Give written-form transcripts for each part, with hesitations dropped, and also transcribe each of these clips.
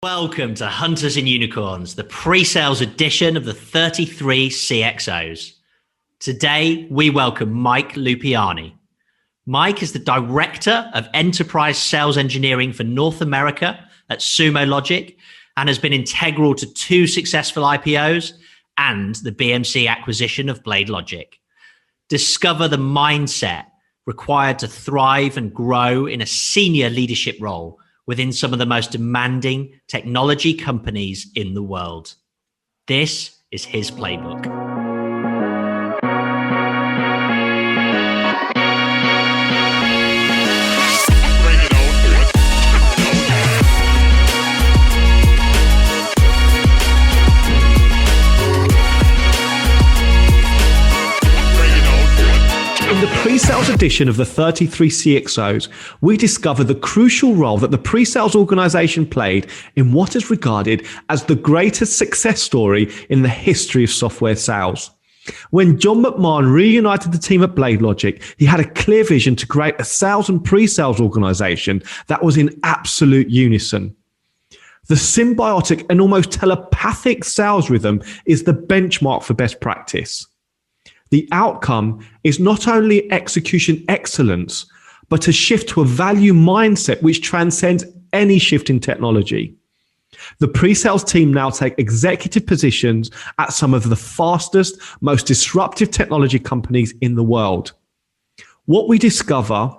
Welcome to Hunters and Unicorns, the pre-sales edition of the 33 CXOs. Today, we welcome Mike Lupiani. Mike is the Director of Enterprise Sales Engineering for North America at BladeLogic and has been integral to 2 successful IPOs and the BMC acquisition of BladeLogic. Discover the mindset required to thrive and grow in a senior leadership role within some of the most demanding technology companies in the world. This is his playbook. In the pre-sales edition of the 33 CXOs, we discover the crucial role that the pre-sales organization played in what is regarded as the greatest success story in the history of software sales. When John McMahon reunited the team at BladeLogic, he had a clear vision to create a sales and pre-sales organization that was in absolute unison. The symbiotic and almost telepathic sales rhythm is the benchmark for best practice. The outcome is not only execution excellence, but a shift to a value mindset which transcends any shift in technology. The pre-sales team now take executive positions at some of the fastest, most disruptive technology companies in the world. What we discover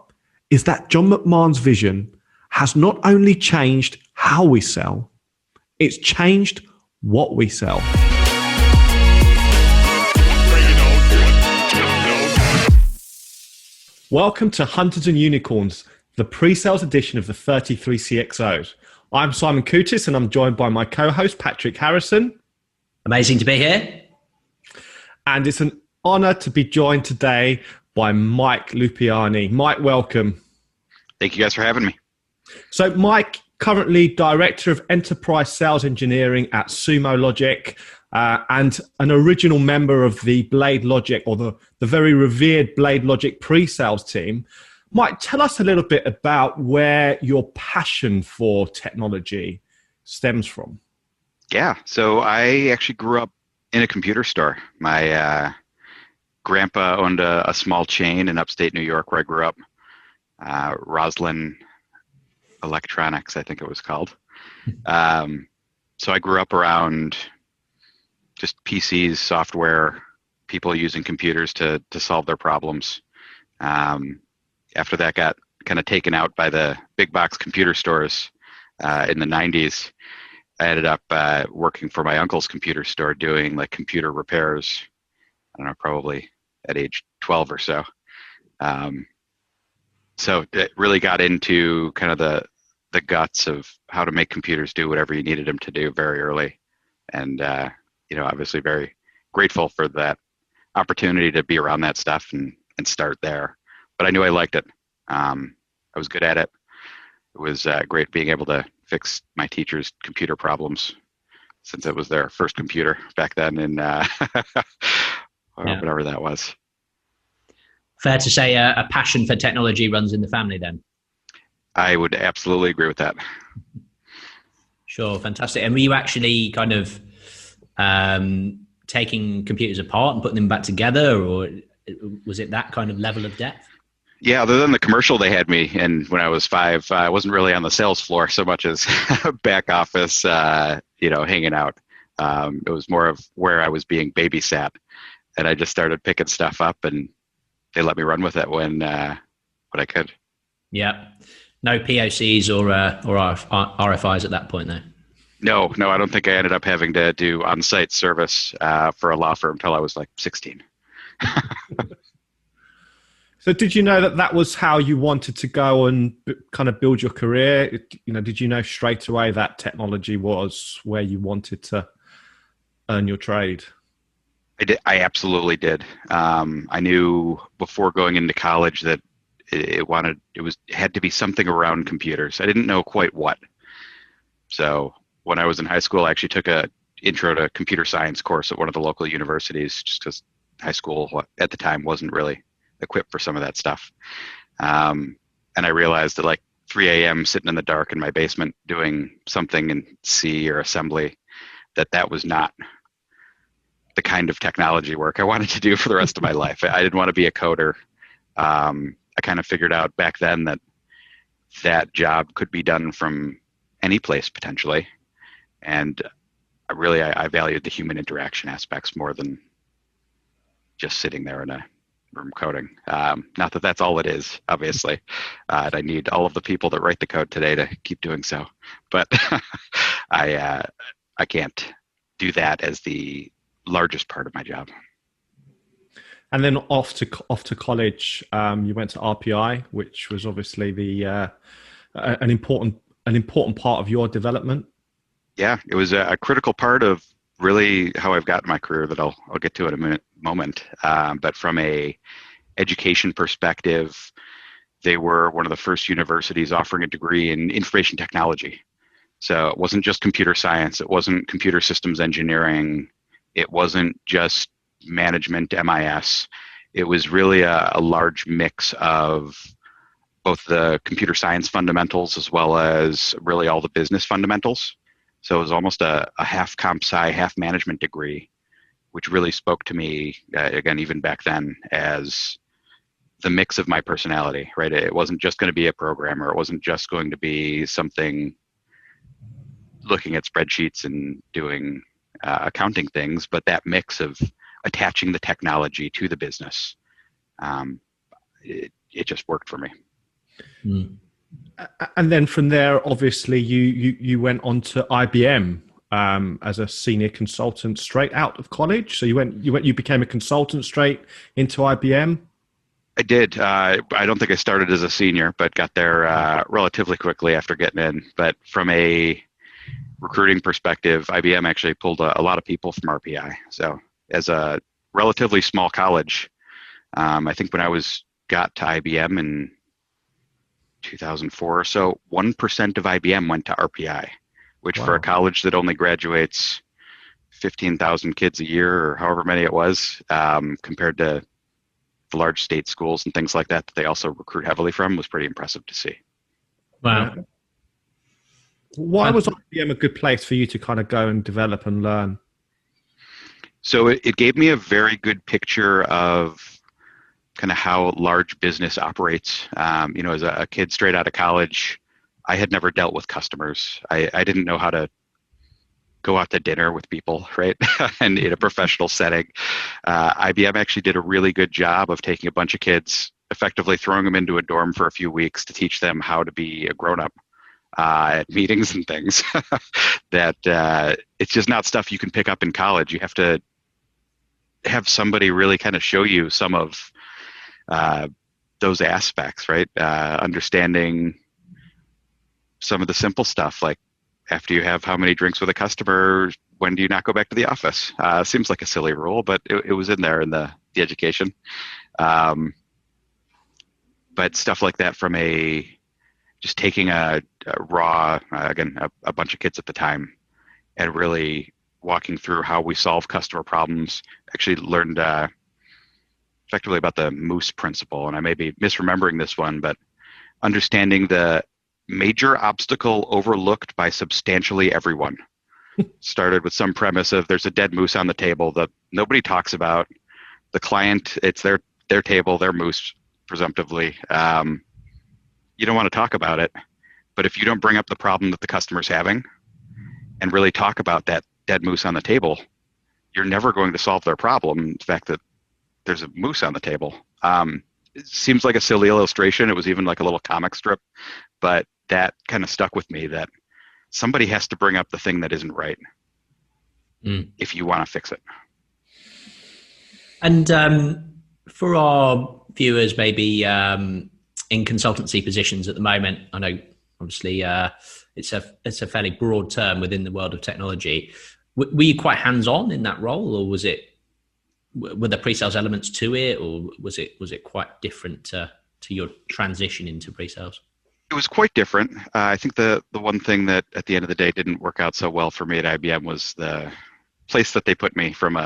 is that John McMahon's vision has not only changed how we sell, it's changed what we sell. Welcome to Hunters and Unicorns, the pre-sales edition of the 33 CXOs. I'm Simon Kutis and I'm joined by my co-host Patrick Harrison. Amazing to be here. And it's an honor to be joined today by Mike Lupiani. Mike, welcome. Thank you guys for having me. So Mike, currently Director of Enterprise Sales Engineering at BladeLogic, and an original member of the BladeLogic, or the very revered BladeLogic pre-sales team. Mike, tell us a little bit about where your passion for technology stems from. Yeah, so I actually grew up in a computer store. My grandpa owned a small chain in upstate New York where I grew up, Roslyn Electronics, I think it was called. So I grew up around just PCs, software, people using computers to solve their problems. After that got kind of taken out by the big box computer stores in the 90s, I ended up working for my uncle's computer store doing like computer repairs, I don't know, probably at age 12 or so. So it really got into kind of the guts of how to make computers do whatever you needed them to do very early. And obviously very grateful for that opportunity to be around that stuff and start there. But I knew I liked it. I was good at it. It was great being able to fix my teacher's computer problems since it was their first computer back then in whatever that was. Fair to say a passion for technology runs in the family then? I would absolutely agree with that. Sure, fantastic. And were you actually kind of taking computers apart and putting them back together, or was it that kind of level of depth? Yeah, other than the commercial they had me in when I was 5, I wasn't really on the sales floor so much as back office, hanging out. It was more of where I was being babysat, and I just started picking stuff up, and they let me run with it when I could. Yeah, no POCs or RFIs at that point, though. No, I don't think I ended up having to do on-site service for a law firm until I was like 16. So did you know that was how you wanted to go and kind of build your career? Did you know straight away that technology was where you wanted to earn your trade? I did. I absolutely did. I knew before going into college that it had to be something around computers. I didn't know quite what. So when I was in high school, I actually took a intro to computer science course at one of the local universities, just because high school at the time wasn't really equipped for some of that stuff. And I realized that like 3 a.m. sitting in the dark in my basement doing something in C or assembly, that was not the kind of technology work I wanted to do for the rest of my life. I didn't want to be a coder. I kind of figured out back then that job could be done from any place potentially. And I valued the human interaction aspects more than just sitting there in a room coding. Not that that's all it is, obviously. And I need all of the people that write the code today to keep doing so. But I can't do that as the largest part of my job. And then off to college, you went to RPI, which was obviously an important part of your development. Yeah, it was a critical part of really how I've gotten my career that I'll get to in a moment. But from a education perspective, they were one of the first universities offering a degree in information technology. So it wasn't just computer science. It wasn't computer systems engineering. It wasn't just management, MIS. It was really a large mix of both the computer science fundamentals as well as really all the business fundamentals. So it was almost a half comp sci, half management degree, which really spoke to me, again, even back then, as the mix of my personality, right? It wasn't just going to be a programmer. It wasn't just going to be something looking at spreadsheets and doing accounting things, but that mix of attaching the technology to the business, it just worked for me. Mm. And then from there, obviously, you went on to IBM as a senior consultant straight out of college. So you became a consultant straight into IBM. I did. I don't think I started as a senior, but got there relatively quickly after getting in. But from a recruiting perspective, IBM actually pulled a lot of people from RPI. So as a relatively small college, I think when I got to IBM in 2004 or so, 1% of IBM went to RPI, which for a college that only graduates 15,000 kids a year or however many it was, compared to the large state schools and things like that they also recruit heavily from, was pretty impressive to see. Wow. Yeah. Why was IBM a good place for you to kind of go and develop and learn? So it gave me a very good picture of kind of how large business operates. As a kid straight out of college, I had never dealt with customers. I didn't know how to go out to dinner with people, right? And in a professional setting. IBM actually did a really good job of taking a bunch of kids, effectively throwing them into a dorm for a few weeks to teach them how to be a grown-up at meetings and things. That it's just not stuff you can pick up in college. You have to have somebody really kind of show you some of those aspects, right? Understanding some of the simple stuff, like after you have how many drinks with a customer, when do you not go back to the office? Seems like a silly rule, but it was in there in the education. But stuff like that from just taking a raw, again, a bunch of kids at the time, and really walking through how we solve customer problems. Actually learned effectively about the moose principle, and I may be misremembering this one, but understanding the major obstacle overlooked by substantially everyone. Started with some premise of there's a dead moose on the table that nobody talks about. The client, it's their table, their moose, presumptively. You don't want to talk about it, but if you don't bring up the problem that the customer's having and really talk about that dead moose on the table, you're never going to solve their problem. The fact that there's a moose on the table. It seems like a silly illustration. It was even like a little comic strip, but that kind of stuck with me, that somebody has to bring up the thing that isn't right if you want to fix it. And for our viewers, maybe in consultancy positions at the moment, I know obviously it's a fairly broad term within the world of technology. Were you quite hands-on in that role, or were there pre-sales elements to it, or was it quite different to your transition into pre-sales? It was quite different. I think the one thing that at the end of the day didn't work out so well for me at IBM was the place that they put me from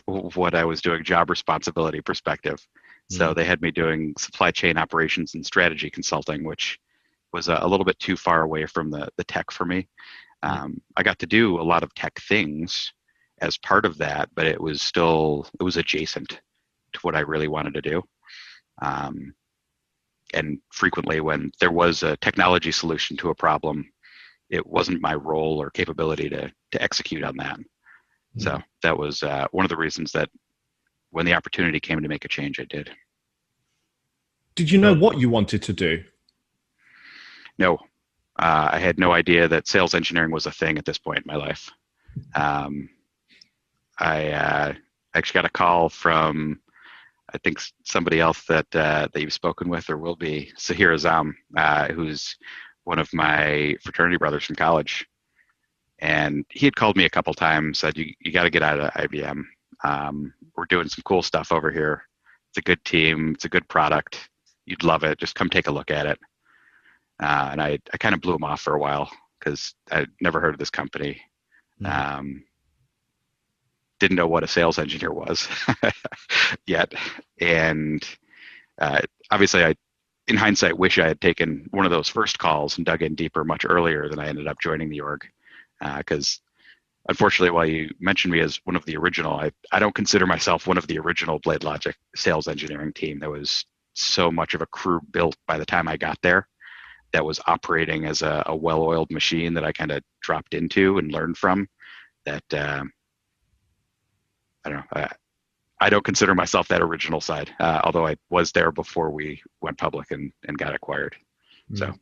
what I was doing job responsibility perspective. So they had me doing supply chain operations and strategy consulting, which was a little bit too far away from the tech for me. I got to do a lot of tech things as part of that, but it was adjacent to what I really wanted to do. And frequently when there was a technology solution to a problem, it wasn't my role or capability to execute on that. So that was one of the reasons that when the opportunity came to make a change, I did. Did you know what you wanted to do? No, I had no idea that sales engineering was a thing at this point in my life. I actually got a call from, I think, somebody else that you've spoken with or will be, Sahir Azam, who's one of my fraternity brothers from college. And he had called me a couple times, said, you got to get out of IBM. We're doing some cool stuff over here. It's a good team. It's a good product. You'd love it. Just come take a look at it. And I kind of blew him off for a while because I'd never heard of this company. Didn't know what a sales engineer was yet. And obviously, I, in hindsight, wish I had taken one of those first calls and dug in deeper much earlier than I ended up joining the org. Because unfortunately, while you mentioned me as one of the original, I don't consider myself one of the original BladeLogic sales engineering team. There was so much of a crew built by the time I got there that was operating as a well-oiled machine that I kind of dropped into and learned from that, I don't know, I don't consider myself that original side, although I was there before we went public and got acquired. So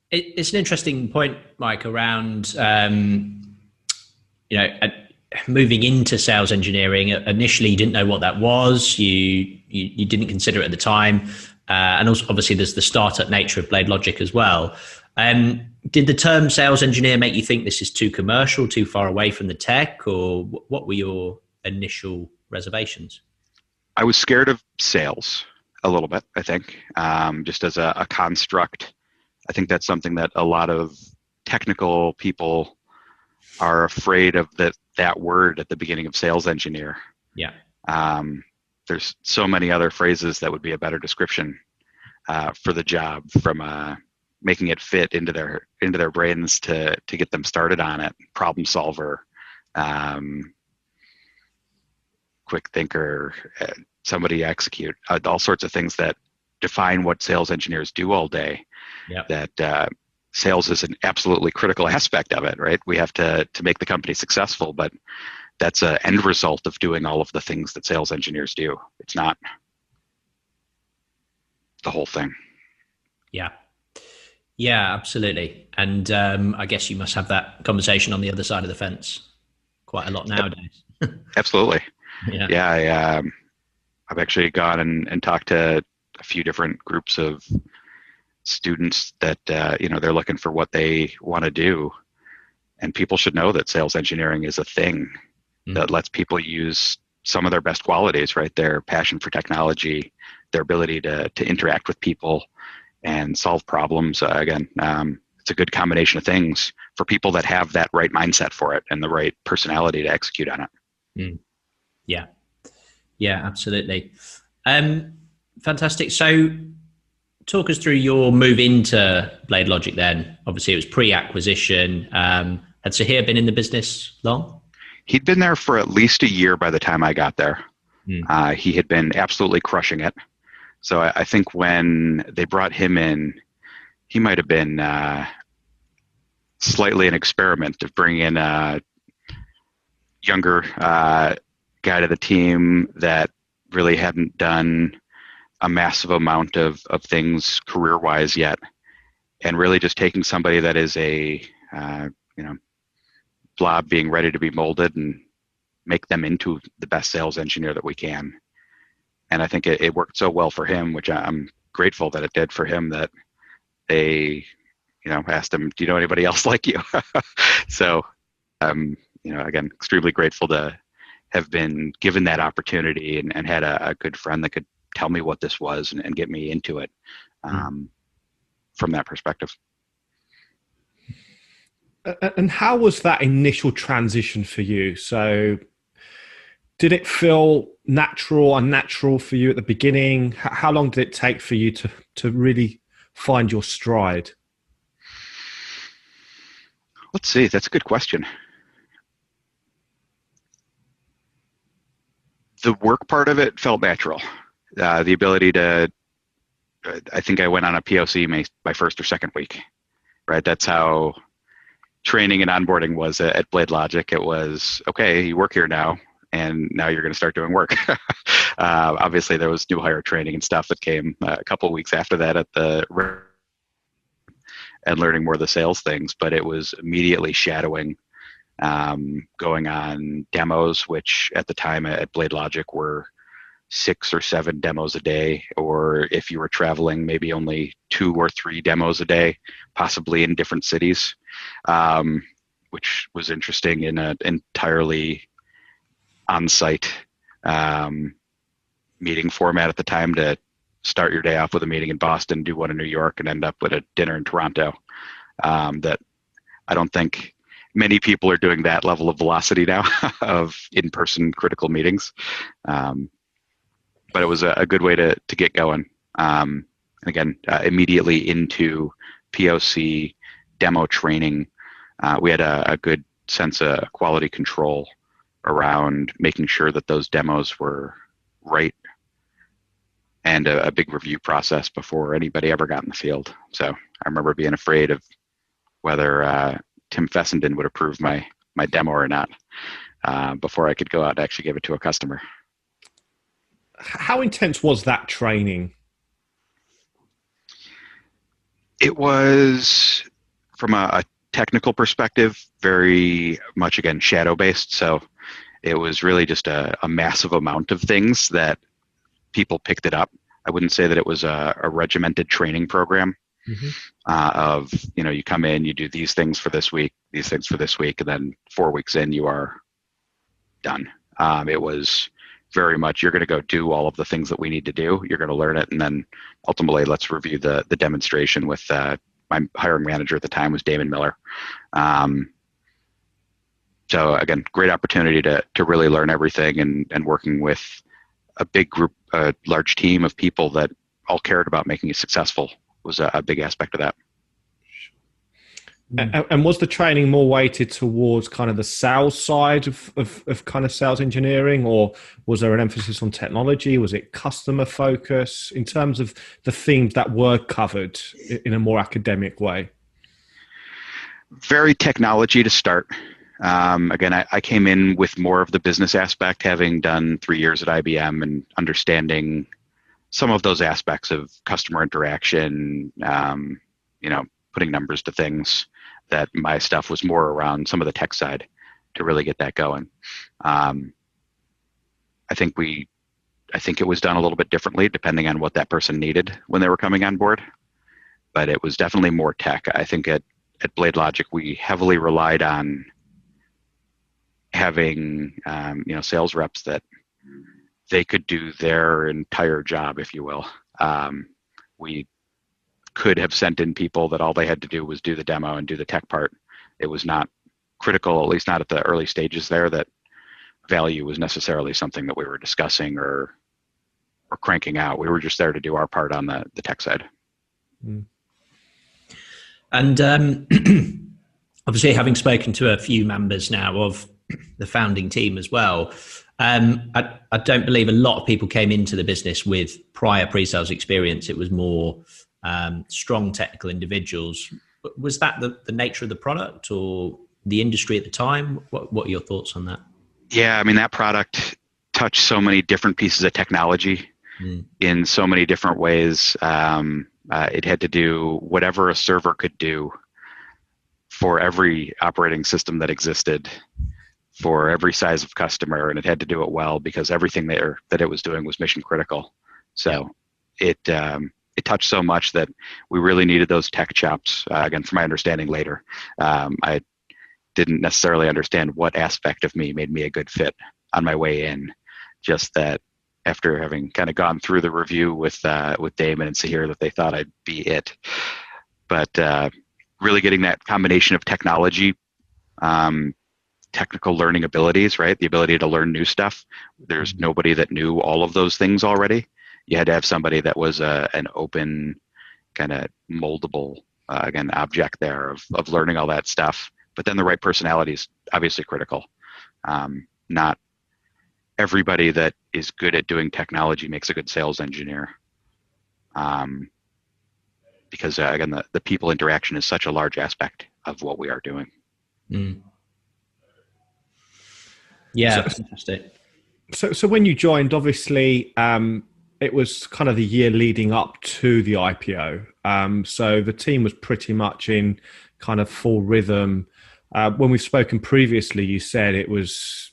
it's an interesting point, Mike, around moving into sales engineering. Initially, you didn't know what that was. You didn't consider it at the time, and also obviously there's the startup nature of BladeLogic as well. Did the term sales engineer make you think this is too commercial, too far away from the tech, or what were your initial reservations? I was scared of sales a little bit, I think, just as a construct. I think that's something that a lot of technical people are afraid of, that word at the beginning of sales engineer. Yeah. There's so many other phrases that would be a better description for the job, from making it fit into their brains to get them started on it. Problem solver, quick thinker, somebody execute, all sorts of things that define what sales engineers do all day. Yep. That sales is an absolutely critical aspect of it, right? We have to make the company successful, but that's an end result of doing all of the things that sales engineers do. It's not the whole thing. Yeah. Yeah, absolutely. And I guess you must have that conversation on the other side of the fence quite a lot nowadays. Absolutely. Yeah. I've actually gone and talked to a few different groups of students that they're looking for what they want to do, and people should know that sales engineering is a thing that lets people use some of their best qualities, right? Their passion for technology, their ability to interact with people and solve problems. It's a good combination of things for people that have that right mindset for it and the right personality to execute on it. Yeah, absolutely. Fantastic. So talk us through your move into BladeLogic then. Obviously, it was pre-acquisition. Had Sahir been in the business long? He'd been there for at least a year by the time I got there. He had been absolutely crushing it. So I think when they brought him in, he might have been slightly an experiment of bringing in a younger guy to the team that really hadn't done a massive amount of things career-wise yet, and really just taking somebody that is a blob being ready to be molded and make them into the best sales engineer that we can. And I think it worked so well for him, which I'm grateful that it did for him, that they asked him, do you know anybody else like you? So again, extremely grateful to have been given that opportunity and had a good friend that could tell me what this was and get me into it from that perspective. And how was that initial transition for you? So did it feel natural, unnatural for you at the beginning? How long did it take for you to really find your stride? Let's see. That's a good question. The work part of it felt natural. The ability to, I think I went on a POC my first or second week, right? That's how training and onboarding was at BladeLogic. It was, okay, you work here now, and now you're going to start doing work. Obviously, there was new hire training and stuff that came a couple of weeks after that and learning more of the sales things, but it was immediately shadowing, going on demos, which at the time at BladeLogic were 6 or 7 demos a day, or if you were traveling, maybe only 2 or 3 demos a day, possibly in different cities, which was interesting in an entirely on-site meeting format at the time, to start your day off with a meeting in Boston, do one in New York, and end up with a dinner in Toronto. That I don't think many people are doing that level of velocity now of in-person critical meetings. But it was a good way to get going. And again, immediately into POC demo training, we had a good sense of quality control around making sure that those demos were right, and a big review process before anybody ever got in the field. So I remember being afraid of whether Tim Fessenden would approve my demo or not before I could go out and actually give it to a customer. How intense was that training? It was, from a technical perspective, very much, again, shadow-based. So it was really just a massive amount of things that people picked it up. I wouldn't say that it was a regimented training program. Of, you come in, you do these things for this week, these things for this week, and then 4 weeks in, you are done. It was very much, you're going to go do all of the things that we need to do. You're going to learn it, and then ultimately, let's review the demonstration with my hiring manager at the time was Damon Miller. So again, great opportunity to really learn everything, and working with a big group, a large team of people that all cared about making it successful was a big aspect of that. And was the training more weighted towards kind of the sales side of kind of sales engineering, or was there an emphasis on technology? Was it customer focus in terms of the themes that were covered in a more academic way? Very technology to start. Again, I came in with more of the business aspect, having done 3 years at IBM and understanding some of those aspects of customer interaction, putting numbers to things. That my stuff was more around some of the tech side to really get that going. I think it was done a little bit differently depending on what that person needed when they were coming on board, but it was definitely more tech. I think at BladeLogic, we heavily relied on having, sales reps that they could do their entire job, if you will. We could have sent in people that all they had to do was do the demo and do the tech part. It was not critical, at least not at the early stages there, that value was necessarily something that we were discussing or cranking out. We were just there to do our part on the tech side. And obviously, having spoken to a few members now of the founding team as well, I don't believe a lot of people came into the business with prior pre-sales experience. It was more strong technical individuals. Was that the nature of the product or the industry at the time? What are your thoughts on that? Yeah, I mean, that product touched so many different pieces of technology in so many different ways. It had to do whatever a server could do for every operating system that existed, for every size of customer, and it had to do it well because everything that it was doing was mission critical. So it touched so much that we really needed those tech chops. Again, from my understanding later, I didn't necessarily understand what aspect of me made me a good fit on my way in. Just that after having kind of gone through the review with Damon and Sahir, that they thought I'd be it. But really getting that combination of technology, technical learning abilities, right? The ability to learn new stuff. There's nobody that knew all of those things already. You had to have somebody that was an open kind of moldable, again, object there of learning all that stuff. But then the right personality is obviously critical. Not everybody that is good at doing technology makes a good sales engineer. Because again, the people interaction is such a large aspect of what we are doing. Mm. Yeah, fantastic. So when you joined, obviously, it was kind of the year leading up to the IPO. So the team was pretty much in kind of full rhythm. When we've spoken previously, you said it was,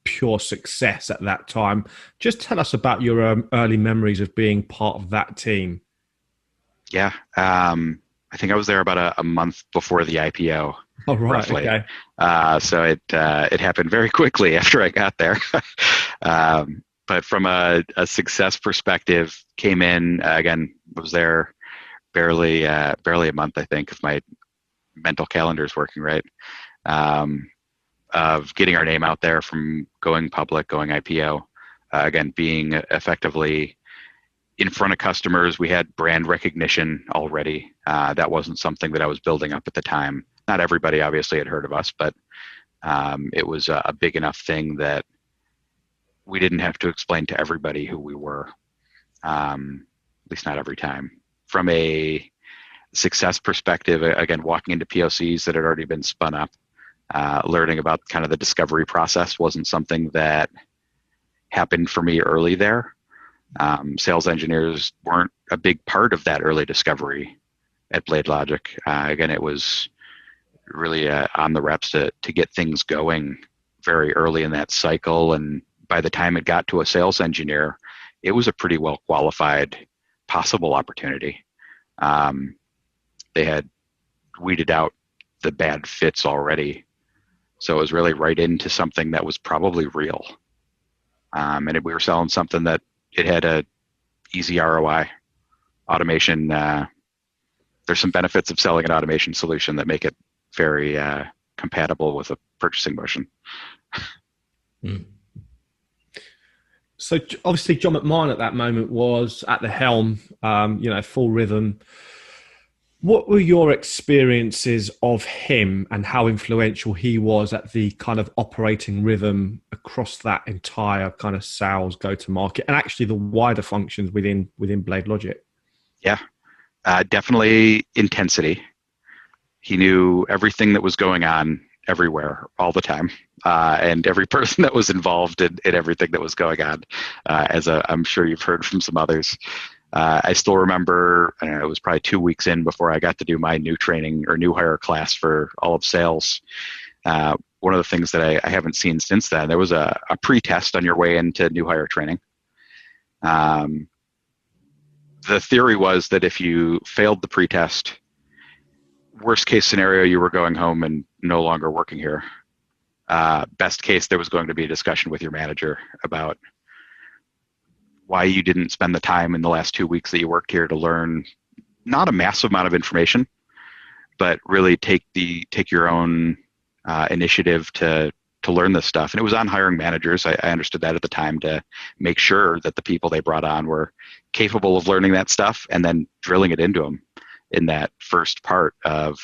pure success at that time. Just tell us about your early memories of being part of that team. Yeah. I think I was there about a month before the IPO. Oh, right. Roughly. Okay. So it happened very quickly after I got there. But from a success perspective, came in, again, was there barely a month, I think, if my mental calendar is working right, of getting our name out there, from going public, going IPO, again, being effectively in front of customers. We had brand recognition already. That wasn't something that I was building up at the time. Not everybody obviously had heard of us, but it was a big enough thing that we didn't have to explain to everybody who we were, at least not every time. From a success perspective, again, walking into POCs that had already been spun up, learning about kind of the discovery process wasn't something that happened for me early there. Sales engineers weren't a big part of that early discovery at BladeLogic. Again, it was really on the reps to get things going very early in that cycle. And by the time it got to a sales engineer, it was a pretty well qualified possible opportunity. They had weeded out the bad fits already. So it was really right into something that was probably real. And we were selling something that it had a easy ROI. Automation, there's some benefits of selling an automation solution that make it very compatible with a purchasing motion. Mm. So obviously John McMahon at that moment was at the helm, full rhythm. What were your experiences of him and how influential he was at the kind of operating rhythm across that entire kind of sales go-to-market and actually the wider functions within BladeLogic? Yeah, definitely intensity. He knew everything that was going on everywhere all the time, and every person that was involved in everything that was going on, I'm sure you've heard from some others. I still remember, it was probably 2 weeks in before I got to do my new training or new hire class for all of sales. One of the things that I haven't seen since then, there was a pre-test on your way into new hire training. The theory was that if you failed the pre-test, worst case scenario, you were going home and no longer working here. Best case, there was going to be a discussion with your manager about why you didn't spend the time in the last 2 weeks that you worked here to learn not a massive amount of information, but really take your own initiative to learn this stuff. And it was on hiring managers. I understood that at the time, to make sure that the people they brought on were capable of learning that stuff and then drilling it into them in that first part of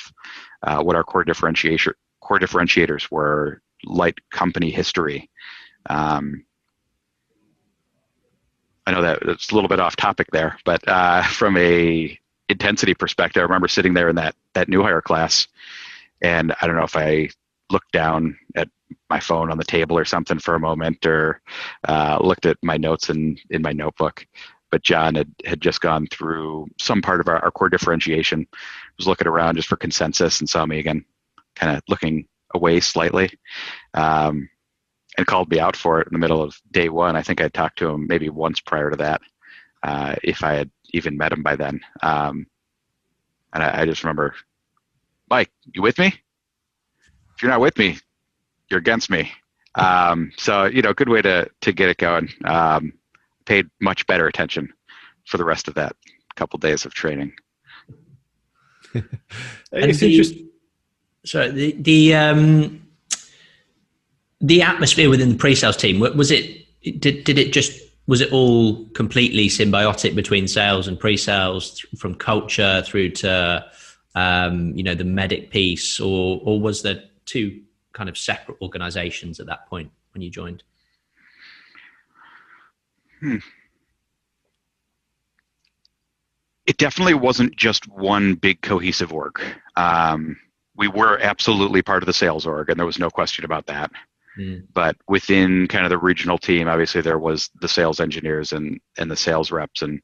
what our core differentiators were: light company history. I know that it's a little bit off topic there, but from a intensity perspective, I remember sitting there in that new hire class, and I don't know if I looked down at my phone on the table or something for a moment, or looked at my notes in my notebook. But John had just gone through some part of our core differentiation, was looking around just for consensus, and saw me again, kind of looking away slightly. And called me out for it in the middle of day one. I think I talked to him maybe once prior to that, if I had even met him by then. And I just remember, Mike, you with me? If you're not with me, you're against me. So, good way to get it going. Paid much better attention for the rest of that couple days of training. It's interesting. So the atmosphere within the pre-sales team, was it? Did it just Was it all completely symbiotic between sales and pre-sales, from culture through to the medic piece, or was there two kind of separate organizations at that point when you joined? It definitely wasn't just one big cohesive org. We were absolutely part of the sales org, and there was no question about that. But within kind of the regional team, obviously there was the sales engineers and the sales reps. And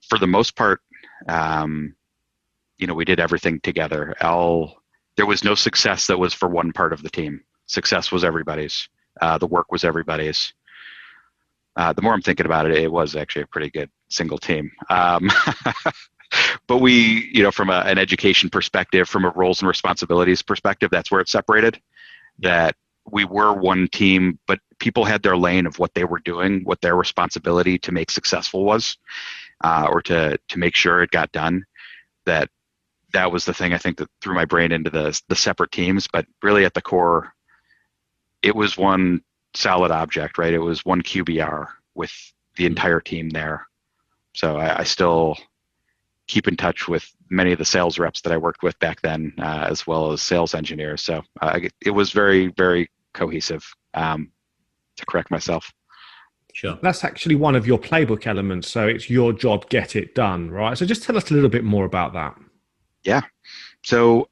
for the most part, we did everything together. There was no success that was for one part of the team. Success was everybody's. The work was everybody's. The more I'm thinking about it, it was actually a pretty good single team. But we, from an education perspective, from a roles and responsibilities perspective, that's where it separated. That we were one team, but people had their lane of what they were doing, what their responsibility to make successful was, or to make sure it got done. That was the thing I think that threw my brain into the separate teams. But really at the core, it was one solid object, right? It was one QBR with the entire team there. So I still keep in touch with many of the sales reps that I worked with back then, as well as sales engineers. So it was very, very cohesive, to correct myself. Sure. That's actually one of your playbook elements. So it's your job, get it done, right? So just tell us a little bit more about that. Yeah. So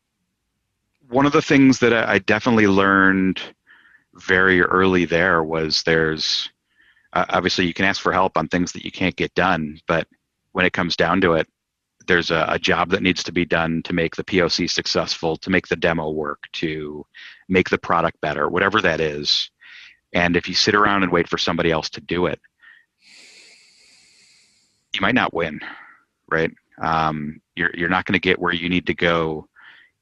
one of the things that I definitely learned very early there was there's obviously you can ask for help on things that you can't get done, but when it comes down to it, there's a job that needs to be done to make the POC successful, to make the demo work, to make the product better, whatever that is. And if you sit around and wait for somebody else to do it, you might not win, right? You're not going to get where you need to go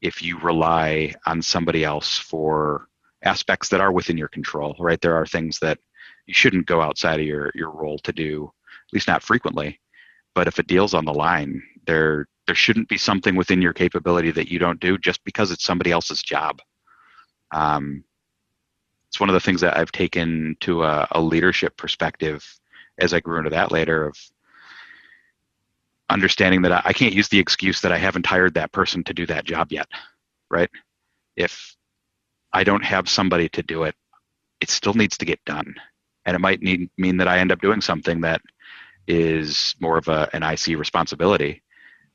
if you rely on somebody else for aspects that are within your control, right? There are things that you shouldn't go outside of your role to do, at least not frequently. But if a deal's on the line, there shouldn't be something within your capability that you don't do just because it's somebody else's job. It's one of the things that I've taken to a leadership perspective as I grew into that later, of understanding that I can't use the excuse that I haven't hired that person to do that job yet, right? If I don't have somebody to do it, it still needs to get done. And it might mean that I end up doing something that is more of an IC responsibility,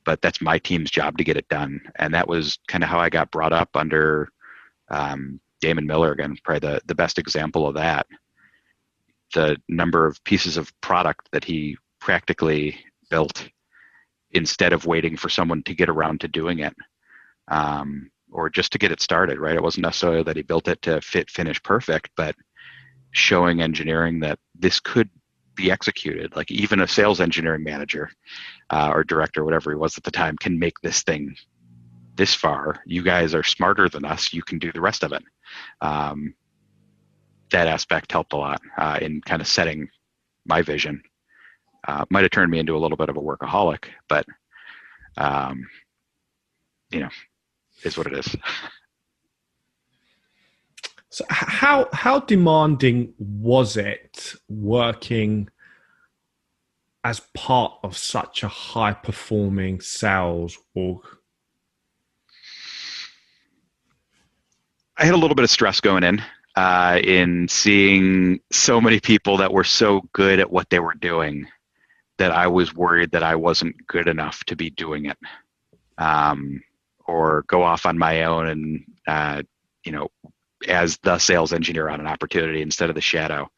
but that's my team's job to get it done. And that was kind of how I got brought up under Damon Miller, again, probably the best example of that. The number of pieces of product that he practically built instead of waiting for someone to get around to doing it, or just to get it started, right? It wasn't necessarily that he built it to finish perfect, but showing engineering that this could be executed. Like even a sales engineering manager or director, whatever he was at the time, can make this thing this far. You guys are smarter than us. You can do the rest of it. That aspect helped a lot in kind of setting my vision. Might have turned me into a little bit of a workaholic, but is what it is. So how demanding was it working as part of such a high performing sales org? I had a little bit of stress going in seeing so many people that were so good at what they were doing that I was worried that I wasn't good enough to be doing it, or go off on my own and as the sales engineer on an opportunity instead of the shadow.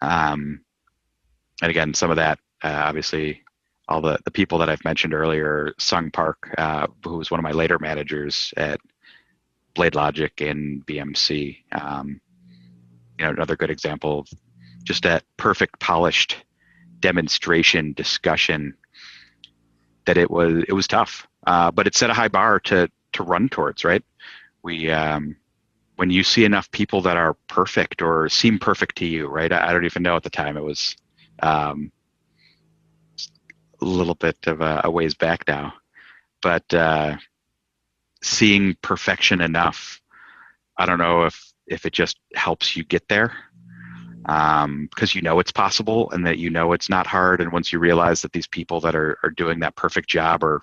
And again, some of that, obviously, all the people that I've mentioned earlier, Sung Park, who was one of my later managers at BladeLogic and BMC, another good example of just that perfect, polished demonstration discussion. That it was tough, but it set a high bar to run towards, right? When you see enough people that are perfect or seem perfect to you, right? I don't even know at the time. It was a little bit of a ways back now, but seeing perfection enough, I don't know if it just helps you get there. because you know it's possible and that you know it's not hard. And once you realize that these people that are doing that perfect job are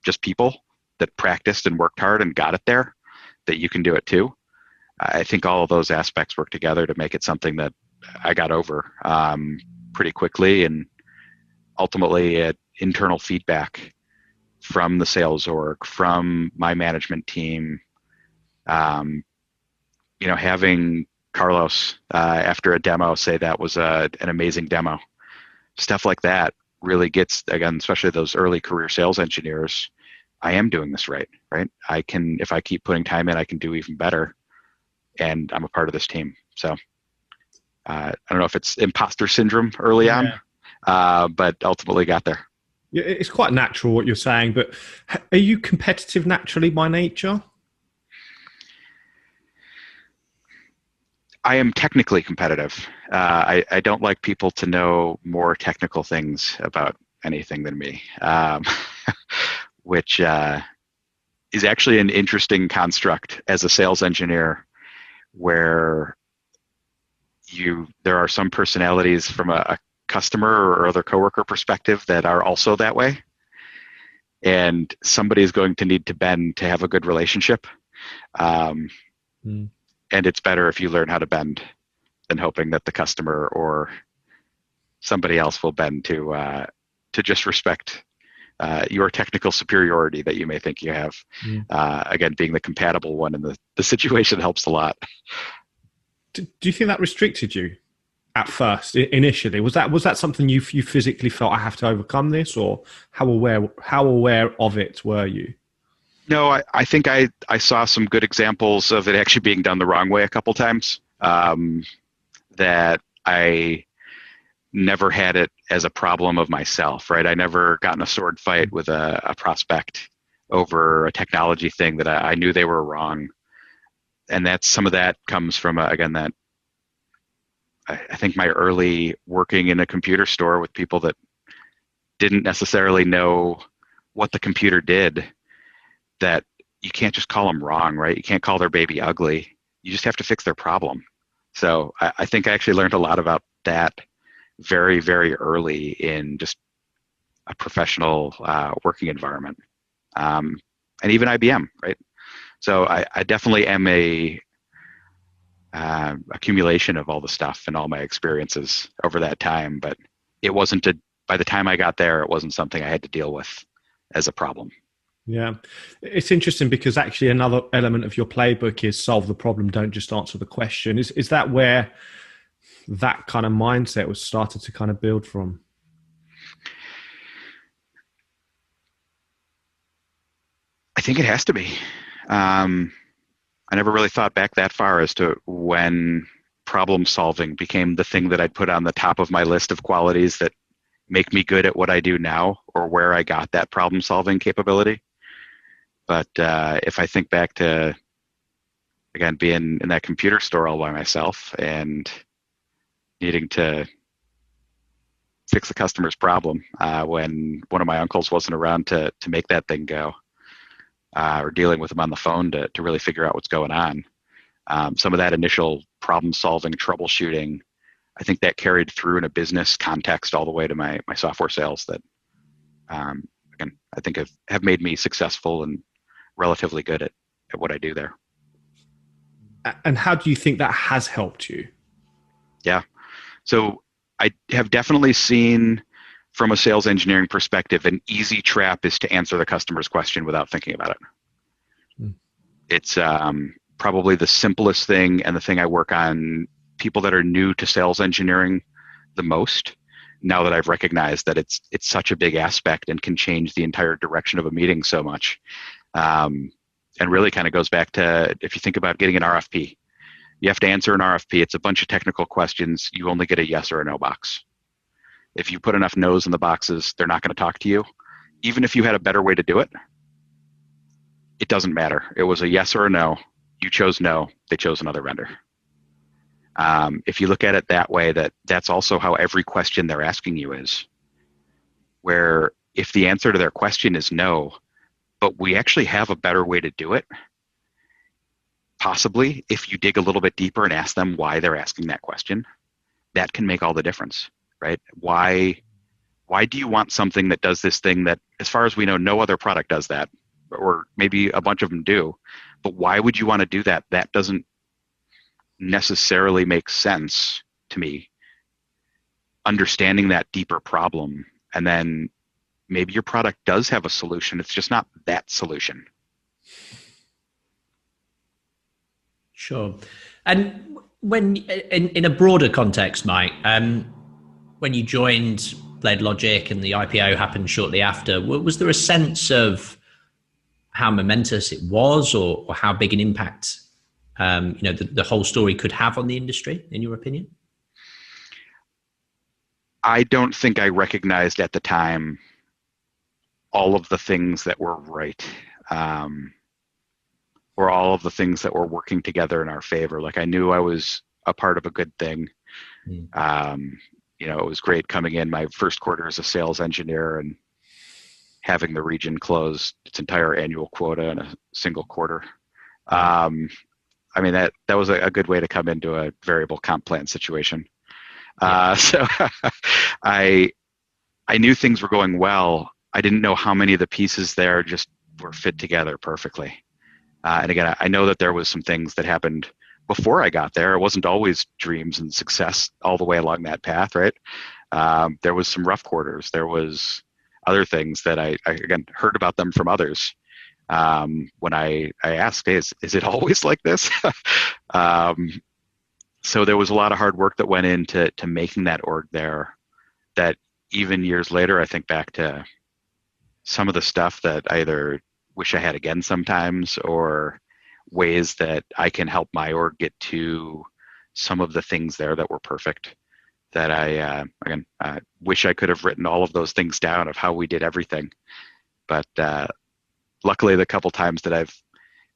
just people that practiced and worked hard and got it there, that you can do it too. I think all of those aspects work together to make it something that I got over pretty quickly, and ultimately internal feedback from the sales org, from my management team, having Carlos after a demo say that was an amazing demo. Stuff like that really gets, again, especially those early career sales engineers, I am doing this right? I can, if I keep putting time in, I can do even better. And I'm a part of this team. So I don't know if it's imposter syndrome early on, but ultimately got there. Yeah, it's quite natural what you're saying, but are you competitive naturally by nature? I am technically competitive. I don't like people to know more technical things about anything than me, which is actually an interesting construct as a sales engineer, where there are some personalities from a customer or other coworker perspective that are also that way, and somebody is going to need to bend to have a good relationship. And it's better if you learn how to bend than hoping that the customer or somebody else will bend to just respect your technical superiority that you may think you have. Again, being the compatible one in the situation helps a lot. Do you think that restricted you at first, initially? Was that something you physically felt, I have to overcome this, or how aware of it were you? No, I think I saw some good examples of it actually being done the wrong way a couple times, that I never had it as a problem of myself, right? I never got in a sword fight with a prospect over a technology thing that I knew they were wrong. And some of that comes from, again, that I think my early working in a computer store with people that didn't necessarily know what the computer did, that you can't just call them wrong, right? You can't call their baby ugly. You just have to fix their problem. So I think I actually learned a lot about that very, very early in just a professional working environment. And even IBM, right? So I definitely am a accumulation of all the stuff and all my experiences over that time, but it wasn't by the time I got there, it wasn't something I had to deal with as a problem. Yeah. It's interesting because actually another element of your playbook is solve the problem, don't just answer the question. Is that where that kind of mindset was started to kind of build from? I think it has to be. I never really thought back that far as to when problem solving became the thing that I'd put on the top of my list of qualities that make me good at what I do now, or where I got that problem solving capability. But if I think back to, again, being in that computer store all by myself and needing to fix the customer's problem when one of my uncles wasn't around to make that thing go, or dealing with them on the phone to really figure out what's going on. Some of that initial problem solving, troubleshooting, I think that carried through in a business context all the way to my software sales that, again, I think have made me successful and relatively good at what I do there. And how do you think that has helped you? Yeah. So I have definitely seen, from a sales engineering perspective, an easy trap is to answer the customer's question without thinking about it. It's probably the simplest thing, and the thing I work on people that are new to sales engineering the most, now that I've recognized that it's such a big aspect and can change the entire direction of a meeting so much. And really kind of goes back to, if you think about getting an RFP, you have to answer an RFP. It's a bunch of technical questions. You only get a yes or a no box. If you put enough no's in the boxes, they're not going to talk to you. Even if you had a better way to do it, it doesn't matter. It was a yes or a no. You chose no. They chose another vendor. If you look at it that way, that's also how every question they're asking you is, where if the answer to their question is no, but we actually have a better way to do it, possibly if you dig a little bit deeper and ask them why they're asking that question, that can make all the difference, right? Why do you want something that does this thing that, as far as we know, no other product does that, or maybe a bunch of them do, but why would you want to do that? That doesn't necessarily make sense to me. Understanding that deeper problem, and then maybe your product does have a solution. It's just not that solution. Sure. And when in a broader context, Mike, when you joined BladeLogic and the IPO happened shortly after, was there a sense of how momentous it was, or how big an impact the whole story could have on the industry, in your opinion? I don't think I recognized at the time all of the things that were right, or all of the things that were working together in our favor. Like, I knew I was a part of a good thing. It was great coming in my first quarter as a sales engineer and having the region close its entire annual quota in a single quarter. That was a good way to come into a variable comp plan situation. So I knew things were going well. I didn't know how many of the pieces there just were fit together perfectly. And again, I know that there was some things that happened before I got there. It wasn't always dreams and success all the way along that path, right? There was some rough quarters. There was other things that I again heard about them from others. When I asked, hey, is it always like this? So there was a lot of hard work that went into making that org there, that even years later, I think back to some of the stuff that I either wish I had again sometimes, or ways that I can help my org get to some of the things there that were perfect, that I wish I could have written all of those things down of how we did everything. But luckily, the couple times that I've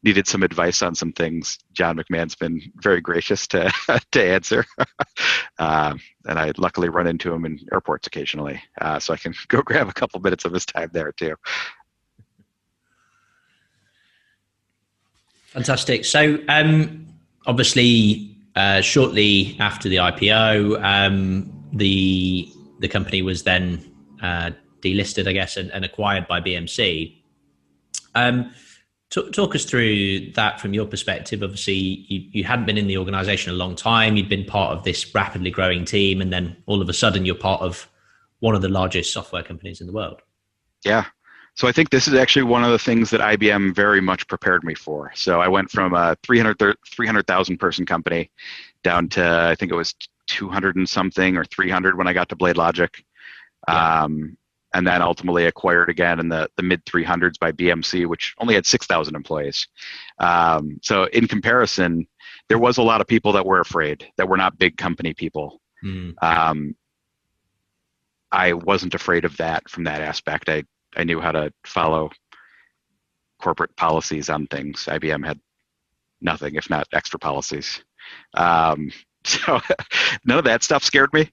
needed some advice on some things, John McMahon's been very gracious to answer. And I luckily run into him in airports occasionally, so I can go grab a couple minutes of his time there too. Fantastic. So obviously, shortly after the IPO, the company was then delisted, I guess, and acquired by BMC. Talk us through that from your perspective. Obviously, you hadn't been in the organization a long time. You'd been part of this rapidly growing team, and then all of a sudden you're part of one of the largest software companies in the world. Yeah. So I think this is actually one of the things that IBM very much prepared me for. So I went from a 300,000 person company down to, I think it was 200 and something or 300 when I got to BladeLogic. Yeah. And then ultimately acquired again in the mid 300s by BMC, which only had 6,000 employees. So in comparison, there was a lot of people that were afraid, that were not big company people. I wasn't afraid of that from that aspect. I knew how to follow corporate policies on things. IBM had nothing, if not extra policies. So none of that stuff scared me.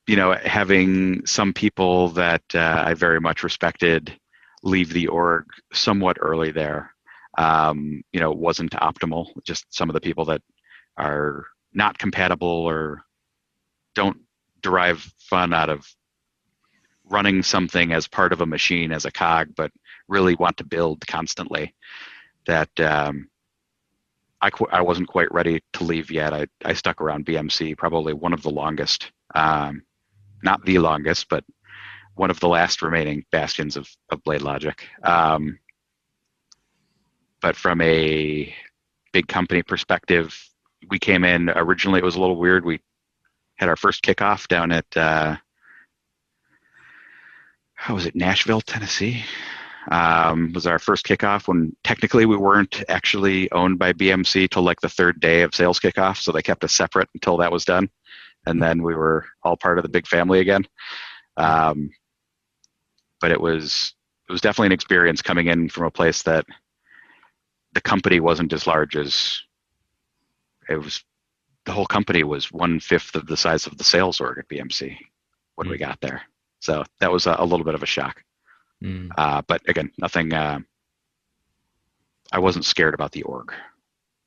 Having some people that I very much respected leave the org somewhat early there, wasn't optimal. Just some of the people that are not compatible or don't derive fun out of running something as part of a machine as a cog, but really want to build constantly. That I wasn't quite ready to leave yet. I stuck around BMC probably one of the longest. Not the longest, but one of the last remaining bastions of BladeLogic. But from a big company perspective, we came in originally, it was a little weird. We had our first kickoff down at, Nashville, Tennessee. Was our first kickoff when technically we weren't actually owned by BMC till like the third day of sales kickoff. So they kept us separate until that was done. And then we were all part of the big family again. But it was definitely an experience coming in from a place that the company wasn't as large as it was. The whole company was 1/5 of the size of the sales org at BMC when we got there. So that was a little bit of a shock. But again, nothing, I wasn't scared about the org.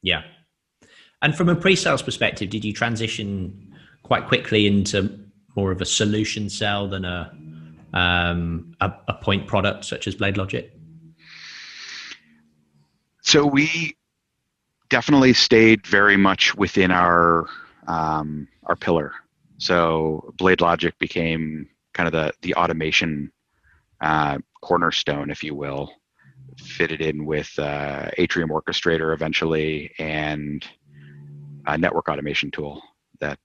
Yeah. And from a pre-sales perspective, did you transition quite quickly into more of a solution sell than a point product such as BladeLogic? So we definitely stayed very much within our pillar. So BladeLogic became kind of the automation cornerstone, if you will, fitted in with Atrium Orchestrator eventually, and a network automation tool that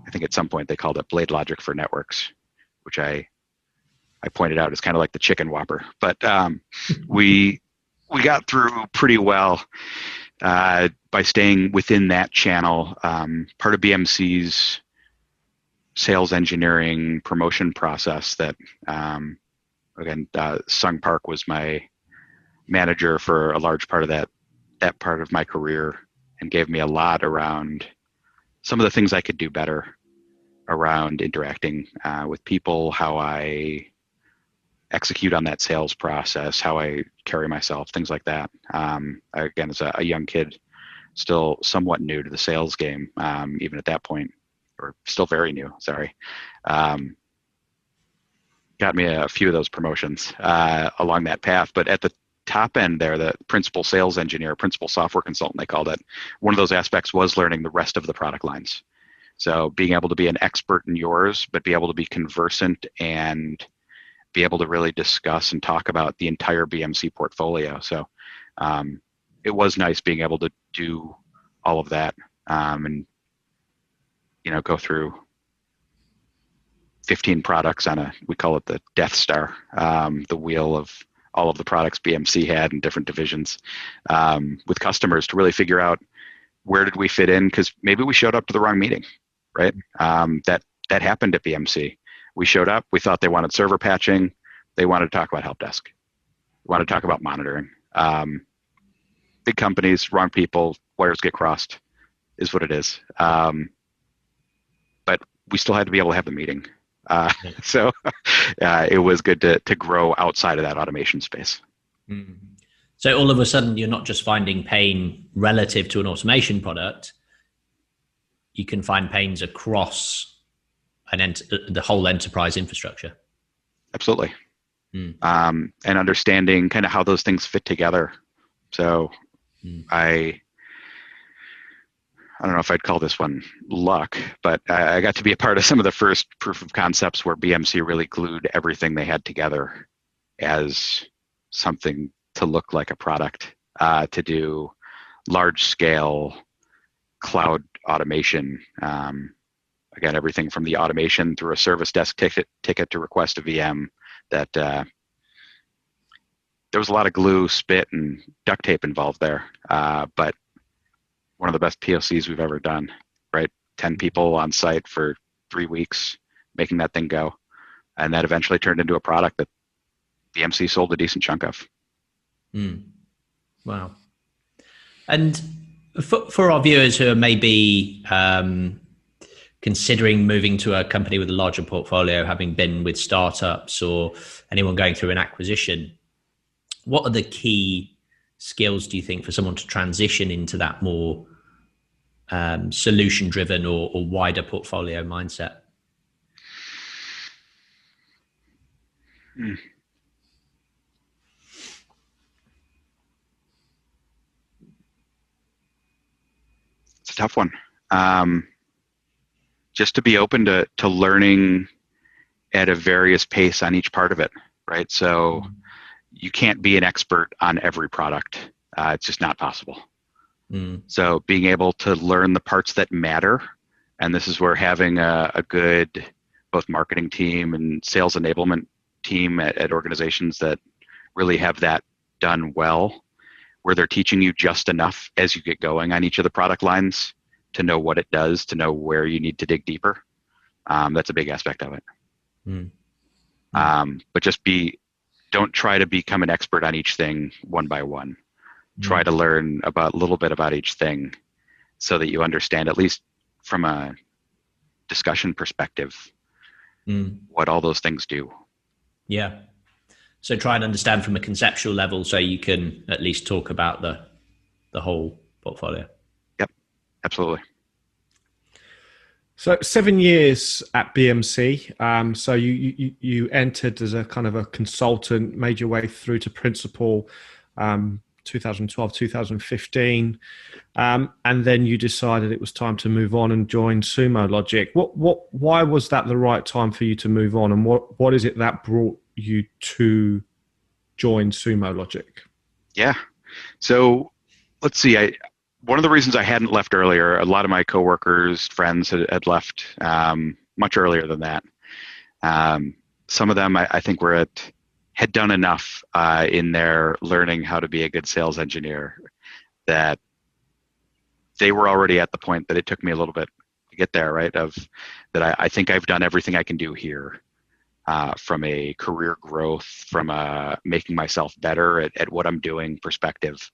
I think at some point they called it BladeLogic for networks, which I pointed out is kind of like the chicken whopper. But we got through pretty well by staying within that channel. Part of BMC's sales engineering promotion process that, again, Sung Park was my manager for a large part of that part of my career, and gave me a lot around some of the things I could do better around interacting with people, how I execute on that sales process, how I carry myself, things like that. Again, as a young kid, still somewhat new to the sales game, even at that point, or still very new, sorry. Got me a few of those promotions along that path. But at the top end there, the principal sales engineer, principal software consultant, they called it, one of those aspects was learning the rest of the product lines. So being able to be an expert in yours, but be able to be conversant and be able to really discuss and talk about the entire BMC portfolio. So it was nice being able to do all of that and, go through 15 products on we call it the Death Star, the wheel of all of the products BMC had in different divisions with customers to really figure out where did we fit in, because maybe we showed up to the wrong meeting, right? That happened at BMC. We showed up, we thought they wanted server patching, they wanted to talk about help desk, they wanted to talk about monitoring. Big companies, wrong people, wires get crossed, is what it is. But we still had to be able to have the meeting. So it was good to grow outside of that automation space. Mm. So all of a sudden, you're not just finding pain relative to an automation product. You can find pains across the whole enterprise infrastructure. Absolutely. And understanding kind of how those things fit together. So I don't know if I'd call this one luck, but I got to be a part of some of the first proof of concepts where BMC really glued everything they had together as something to look like a product, to do large scale cloud automation. Again, everything from the automation through a service desk ticket to request a VM, that there was a lot of glue, spit, and duct tape involved there. But one of the best POCs we've ever done, right? 10 people on site for 3 weeks, making that thing go. And that eventually turned into a product that BMC sold a decent chunk of. Wow. And for our viewers who are maybe considering moving to a company with a larger portfolio, having been with startups or anyone going through an acquisition, what are the key skills, do you think, for someone to transition into that more solution-driven or wider portfolio mindset? It's a tough one. Just to be open to learning at a various pace on each part of it, right? So you can't be an expert on every product. It's just not possible. So being able to learn the parts that matter, and this is where having a good both marketing team and sales enablement team at organizations that really have that done well, where they're teaching you just enough as you get going on each of the product lines to know what it does, to know where you need to dig deeper. That's a big aspect of it. But just don't try to become an expert on each thing one by one. Try to learn a little bit about each thing so that you understand, at least from a discussion perspective, what all those things do. Yeah. So try and understand from a conceptual level so you can at least talk about the whole portfolio. Yep, absolutely. So 7 years at BMC. So you entered as a kind of a consultant, made your way through to principal, 2012, 2015, and then you decided it was time to move on and join Sumo Logic. Why was that the right time for you to move on, and what is it that brought you to join Sumo Logic? Yeah. So let's see. One of the reasons I hadn't left earlier, a lot of my coworkers, friends had left much earlier than that. Some of them, I think, had done enough in their learning how to be a good sales engineer that they were already at the point that it took me a little bit to get there, right? I think I've done everything I can do here. From a career growth, from a making myself better at what I'm doing perspective,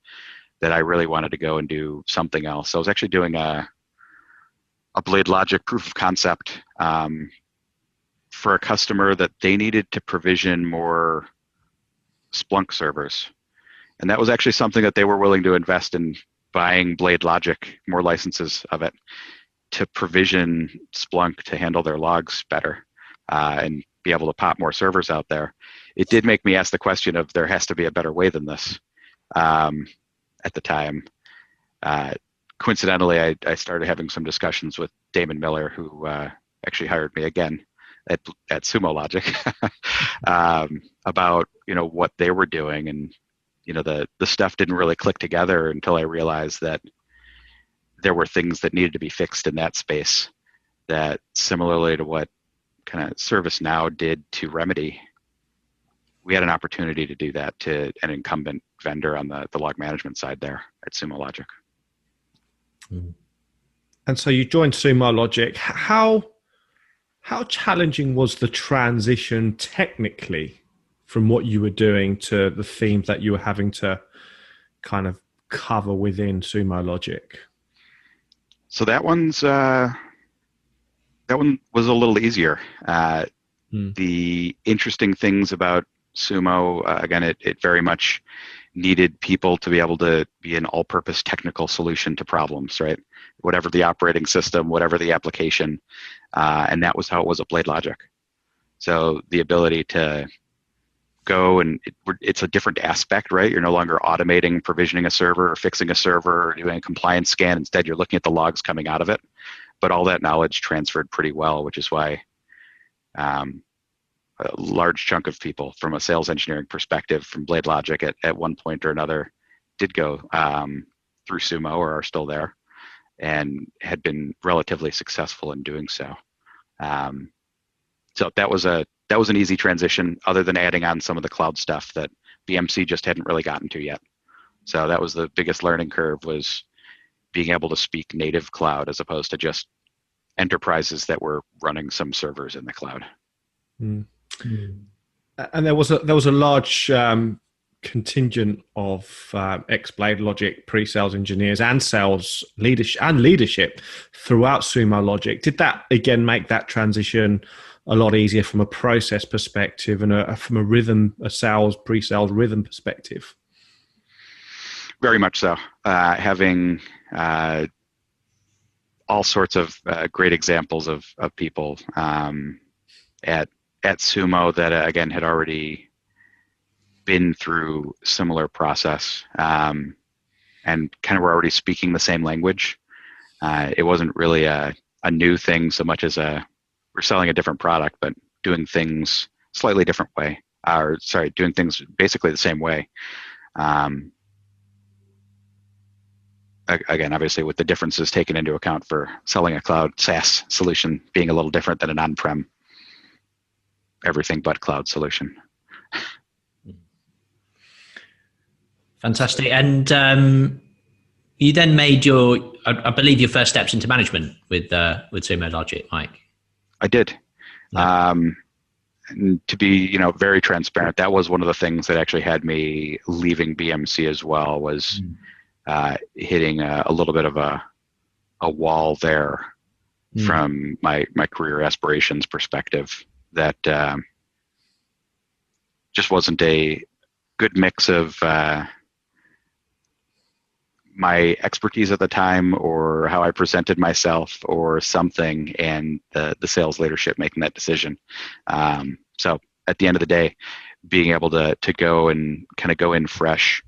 that I really wanted to go and do something else. So I was actually doing a BladeLogic proof of concept for a customer that they needed to provision more Splunk servers. And that was actually something that they were willing to invest in, buying BladeLogic, more licenses of it, to provision Splunk to handle their logs better and be able to pop more servers out there. It did make me ask the question of, there has to be a better way than this. At the time, coincidentally, I started having some discussions with Damon Miller, who actually hired me again at Sumo Logic, about what they were doing, and the stuff didn't really click together until I realized that there were things that needed to be fixed in that space, that similarly to what kind of ServiceNow did to Remedy, we had an opportunity to do that to an incumbent vendor on the log management side there at Sumo Logic. And so you joined Sumo Logic. How challenging was the transition technically from what you were doing to the themes that you were having to kind of cover within Sumo Logic? So that one was a little easier. The interesting things about Sumo, again, it very much needed people to be able to be an all-purpose technical solution to problems, right? Whatever the operating system, whatever the application, and that was how it was at BladeLogic. So the ability to go and it's a different aspect, right? You're no longer automating provisioning a server or fixing a server or doing a compliance scan. Instead, you're looking at the logs coming out of it. But all that knowledge transferred pretty well, which is why a large chunk of people from a sales engineering perspective from BladeLogic at one point or another did go through Sumo or are still there and had been relatively successful in doing so. So that was an easy transition, other than adding on some of the cloud stuff that BMC just hadn't really gotten to yet. So that was the biggest learning curve, was being able to speak native cloud as opposed to just enterprises that were running some servers in the cloud. And there was a large contingent of ex-BladeLogic pre-sales engineers and sales leadership throughout Sumo Logic. Did that again make that transition a lot easier from a process perspective and from a sales pre-sales rhythm perspective? Very much so. Having all sorts of great examples of people at Sumo that again had already been through similar process and kind of were already speaking the same language. It wasn't really a new thing so much as we're selling a different product, but doing things slightly different way, doing things basically the same way. Again, obviously with the differences taken into account for selling a cloud SaaS solution being a little different than an on-prem everything but cloud solution. Fantastic. And you then made I believe your first steps into management with Sumo Logic, Mike. I did. Yeah. And to be, very transparent, that was one of the things that actually had me leaving BMC as well, was hitting a little bit of a wall there from my career aspirations perspective, that just wasn't a good mix of my expertise at the time or how I presented myself or something, and the sales leadership making that decision. So at the end of the day, being able to go and kind of go in fresh,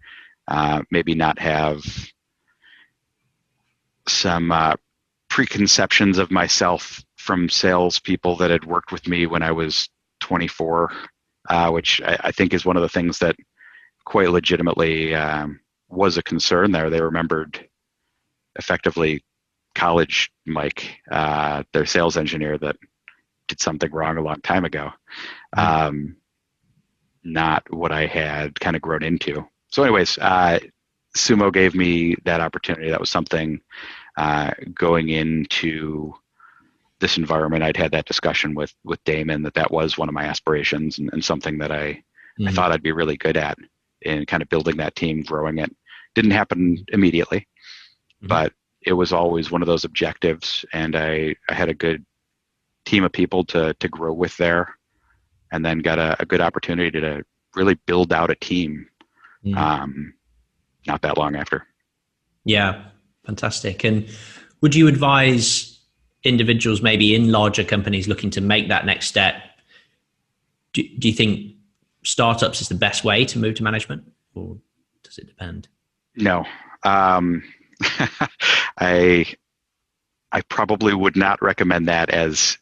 maybe not have some preconceptions of myself from salespeople that had worked with me when I was 24, which I think is one of the things that quite legitimately was a concern there. They remembered effectively college Mike, their sales engineer that did something wrong a long time ago. Not what I had kind of grown into. So anyways, Sumo gave me that opportunity. That was something going into this environment. I'd had that discussion with Damon that was one of my aspirations and something that I thought I'd be really good at in kind of building that team, growing it. Didn't happen immediately, but it was always one of those objectives. And I had a good team of people to grow with there, and then got a good opportunity to really build out a team not that long after. Yeah, fantastic. And would you advise individuals maybe in larger companies looking to make that next step? Do you think startups is the best way to move to management, or does it depend? No. I probably would not recommend that as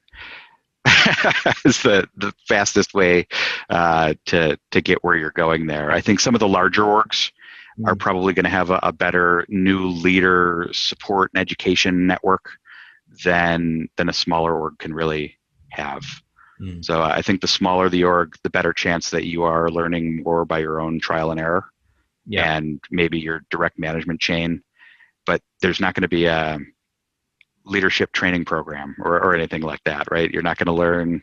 as the fastest way to get where you're going there. I think some of the larger orgs are probably going to have a better new leader support and education network than a smaller org can really have. So I think the smaller the org, the better chance that you are learning more by your own trial and error, and maybe your direct management chain. But there's not going to be a leadership training program or anything like that, right? You're not going to learn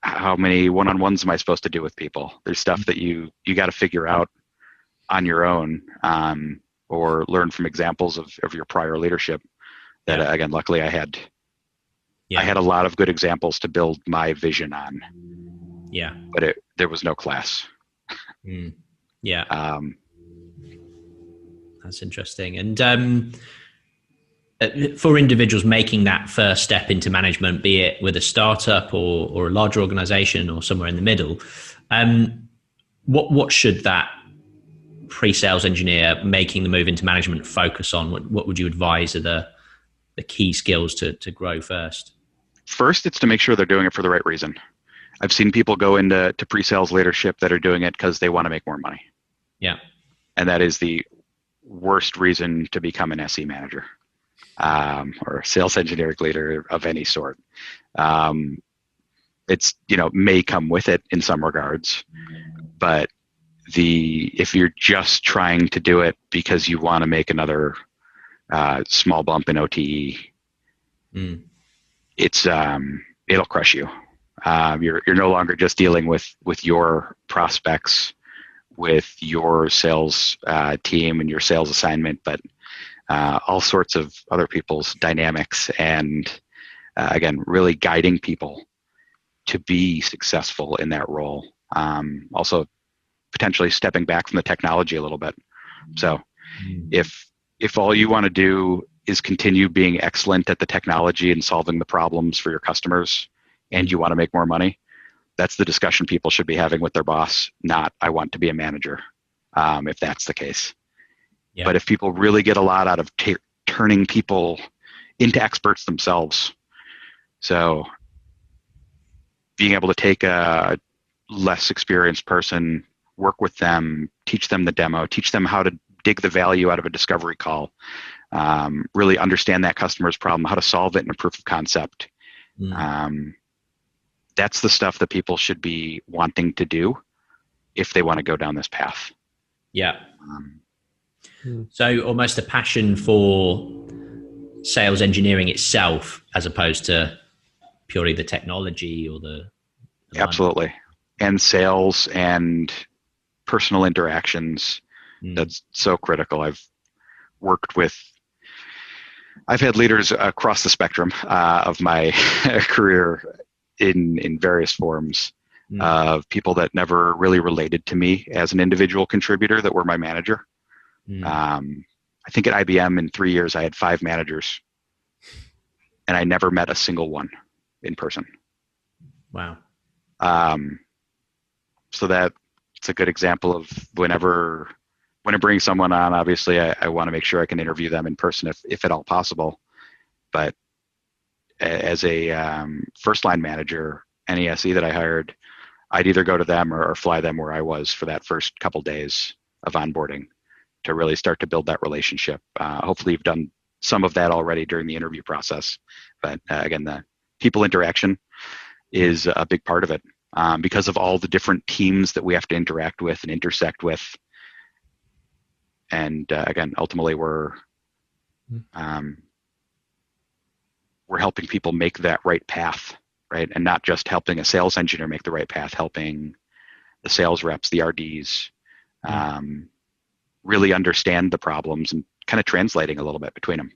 how many one-on-ones am I supposed to do with people. There's stuff that you got to figure out on your own, or learn from examples of your prior leadership that, again, luckily I had a lot of good examples to build my vision on. Yeah. But there was no class. Yeah. That's interesting. And for individuals making that first step into management, be it with a startup or a larger organization or somewhere in the middle, what should that pre-sales engineer making the move into management focus on? What would you advise are the key skills to grow first? First, it's to make sure they're doing it for the right reason. I've seen people go into pre-sales leadership that are doing it because they want to make more money. Yeah. And that is the worst reason to become an SE manager, or a sales engineering leader of any sort. It's, may come with it in some regards, but if you're just trying to do it because you want to make another small bump in OTE, it'll crush you. You're no longer just dealing with your prospects, with your sales team and your sales assignment, but all sorts of other people's dynamics, and again, really guiding people to be successful in that role. Also, potentially stepping back from the technology a little bit. So, if all you want to do is continue being excellent at the technology and solving the problems for your customers, and you want to make more money, that's the discussion people should be having with their boss, not I want to be a manager, if that's the case. Yeah. But if people really get a lot out of turning people into experts themselves, so being able to take a less experienced person, work with them, teach them the demo, teach them how to dig the value out of a discovery call, really understand that customer's problem, how to solve it in a proof of concept. That's the stuff that people should be wanting to do if they want to go down this path. Yeah. So almost a passion for sales engineering itself, as opposed to purely the technology or the absolutely. And sales and personal interactions. That's so critical. I've had leaders across the spectrum of my career in various forms, of people that never really related to me as an individual contributor that were my manager. I I think at IBM in 3 years, I had 5 managers, and I never met a single one in person. Wow. So it's a good example of when I bring someone on, obviously I want to make sure I can interview them in person if at all possible. But as a first line manager, any SE that I hired, I'd either go to them or fly them where I was for that first couple days of onboarding to really start to build that relationship. Hopefully you've done some of that already during the interview process. But again, the people interaction is a big part of it because of all the different teams that we have to interact with and intersect with. And again, ultimately we're helping people make that right path, right? And not just helping a sales engineer make the right path, helping the sales reps, the RDs, really understand the problems and kind of translating a little bit between them.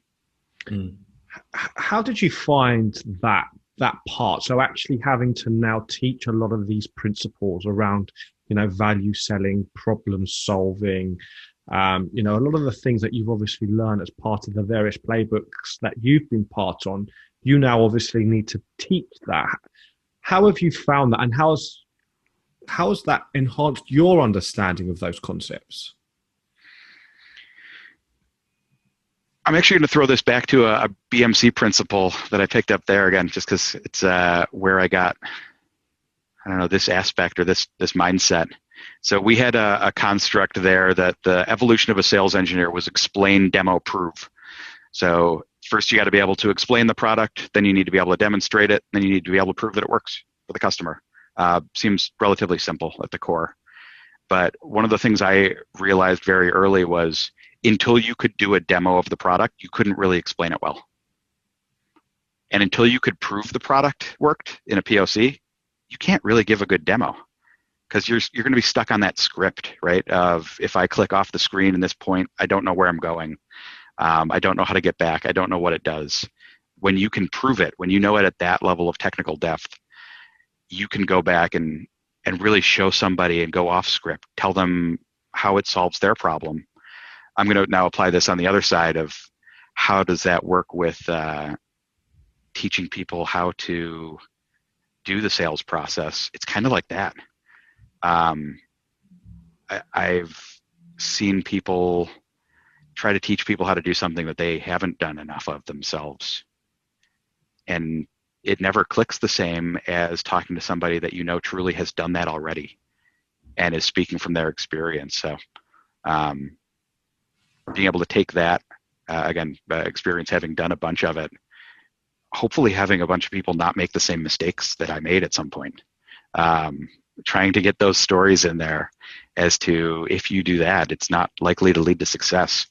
How did you find that part? So actually having to now teach a lot of these principles around, value selling, problem solving, a lot of the things that you've obviously learned as part of the various playbooks that you've been part on, you now obviously need to teach that. How have you found that, and how has that enhanced your understanding of those concepts? I'm actually going to throw this back to a BMC principle that I picked up there again, just because it's where I got, this aspect or this mindset. So we had a construct there that the evolution of a sales engineer was explain, demo, prove. So first you got to be able to explain the product, then you need to be able to demonstrate it, then you need to be able to prove that it works for the customer. Seems relatively simple at the core. But one of the things I realized very early was until you could do a demo of the product, you couldn't really explain it well. And until you could prove the product worked in a POC, you can't really give a good demo because you're going to be stuck on that script, right? Of if I click off the screen in this point, I don't know where I'm going. I don't know how to get back. I don't know what it does. When you can prove it, when you know it at that level of technical depth, you can go back and really show somebody and go off script, tell them how it solves their problem. I'm going to now apply this on the other side of how does that work with teaching people how to do the sales process. It's kind of like that. I've seen people try to teach people how to do something that they haven't done enough of themselves. And it never clicks the same as talking to somebody that truly has done that already and is speaking from their experience. So being able to take that, experience having done a bunch of it, hopefully having a bunch of people not make the same mistakes that I made at some point. Trying to get those stories in there as to if you do that, it's not likely to lead to success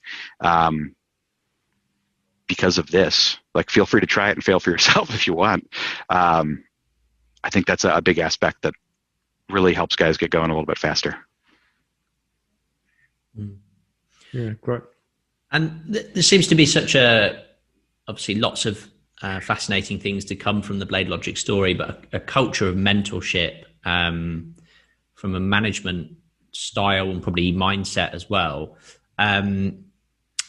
because of this. Like, feel free to try it and fail for yourself if you want. I think that's a big aspect that really helps guys get going a little bit faster. Yeah, great. And there seems to be obviously lots of fascinating things to come from the BladeLogic story, but a culture of mentorship from a management style and probably mindset as well.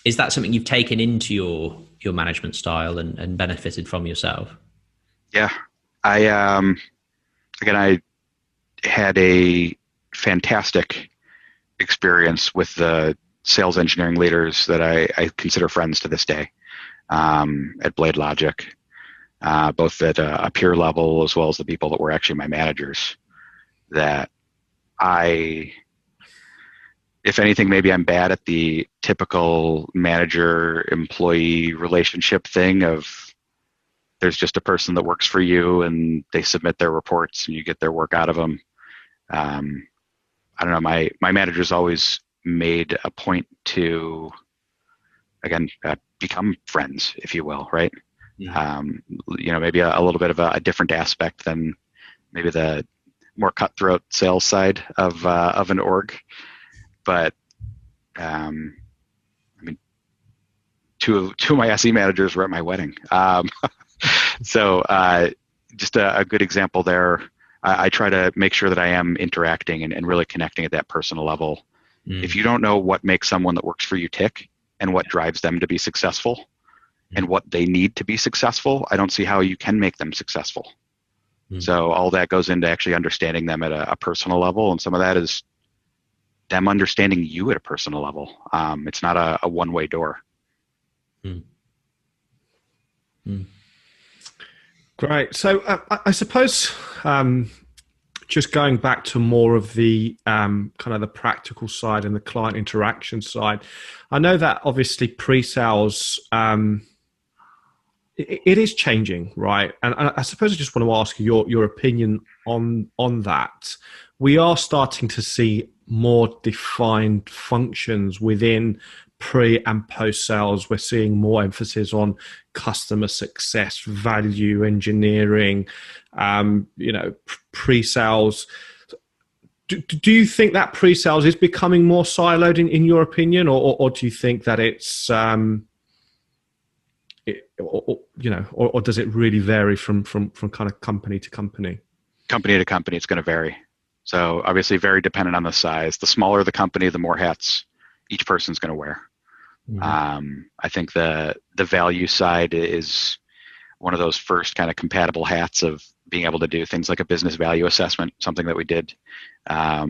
Is that something you've taken into your management style and benefited from yourself? Yeah, I had a fantastic experience with the sales engineering leaders that I consider friends to this day at BladeLogic, both at a peer level as well as the people that were actually my managers. That if anything, maybe I'm bad at the typical manager-employee relationship thing of there's just a person that works for you and they submit their reports and you get their work out of them. I don't know, my managers always made a point to, again, become friends, if you will, right? Yeah. Maybe a little bit of a different aspect than maybe the more cutthroat sales side of an org. But two of my SE managers were at my wedding. So just a good example there. I try to make sure that I am interacting and really connecting at that personal level. If you don't know what makes someone that works for you tick, and what drives them to be successful and what they need to be successful, I don't see how you can make them successful. So all that goes into actually understanding them at a personal level, and some of that is them understanding you at a personal level. It's not a one-way door. Great. So I suppose just going back to more of the kind of the practical side and the client interaction side, I know that obviously pre-sales, it is changing, right? And I suppose I just want to ask your opinion on that. We are starting to see more defined functions within pre and post sales. We're seeing more emphasis on customer success, value engineering, pre-sales. Do you think that pre-sales is becoming more siloed in your opinion, or do you think that it's or does it really vary from kind of company to company? Company to company, it's going to vary. So obviously very dependent on the size. The smaller the company, the more hats each person's going to wear. I think the value side is one of those first kind of compatible hats of being able to do things like a business value assessment, something that we did at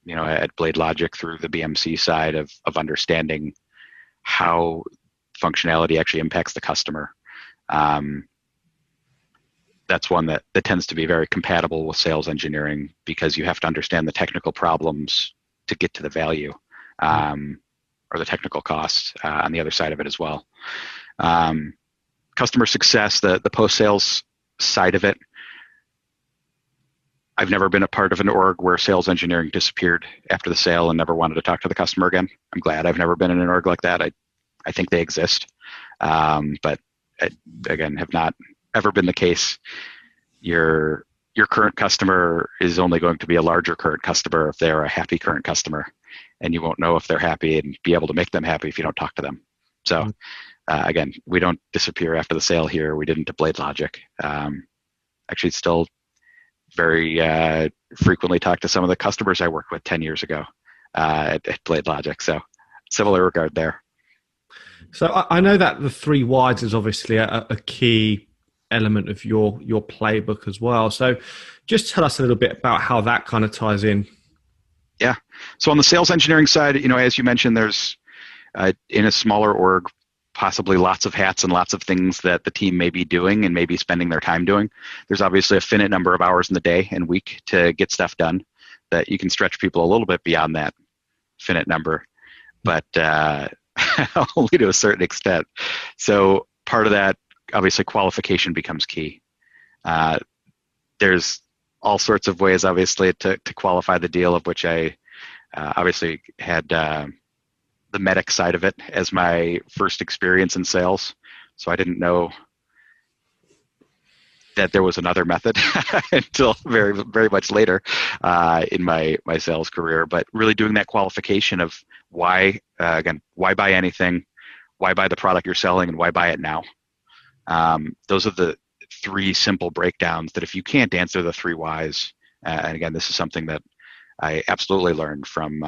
BladeLogic through the BMC side of understanding how functionality actually impacts the customer. That's one that tends to be very compatible with sales engineering, because you have to understand the technical problems to get to the value, or the technical costs on the other side of it as well. Customer success, the post-sales side of it, I've never been a part of an org where sales engineering disappeared after the sale and never wanted to talk to the customer again. I'm glad I've never been in an org like that. I think they exist, but again, have not ever been the case. Your current customer is only going to be a larger current customer if they're a happy current customer, and you won't know if they're happy and be able to make them happy if you don't talk to them. So again, we don't disappear after the sale here. We didn't to BladeLogic. Actually, still very frequently talk to some of the customers I worked with 10 years ago at BladeLogic. So similar regard there. So I know that the 3 whys is obviously a key element of your playbook as well. So just tell us a little bit about how that kind of ties in. Yeah. So on the sales engineering side, as you mentioned, there's in a smaller org, possibly lots of hats and lots of things that the team may be doing and maybe spending their time doing. There's obviously a finite number of hours in the day and week to get stuff done, that you can stretch people a little bit beyond that finite number, but only to a certain extent. So part of that, obviously, qualification becomes key. There's all sorts of ways, obviously, to qualify the deal, of which I obviously had the medic side of it as my first experience in sales. So I didn't know that there was another method until very, very much later in my sales career. But really doing that qualification of why, again, why buy anything, why buy the product you're selling, and why buy it now. Those are the 3 simple breakdowns that if you can't answer the 3 whys, and again, this is something that I absolutely learned from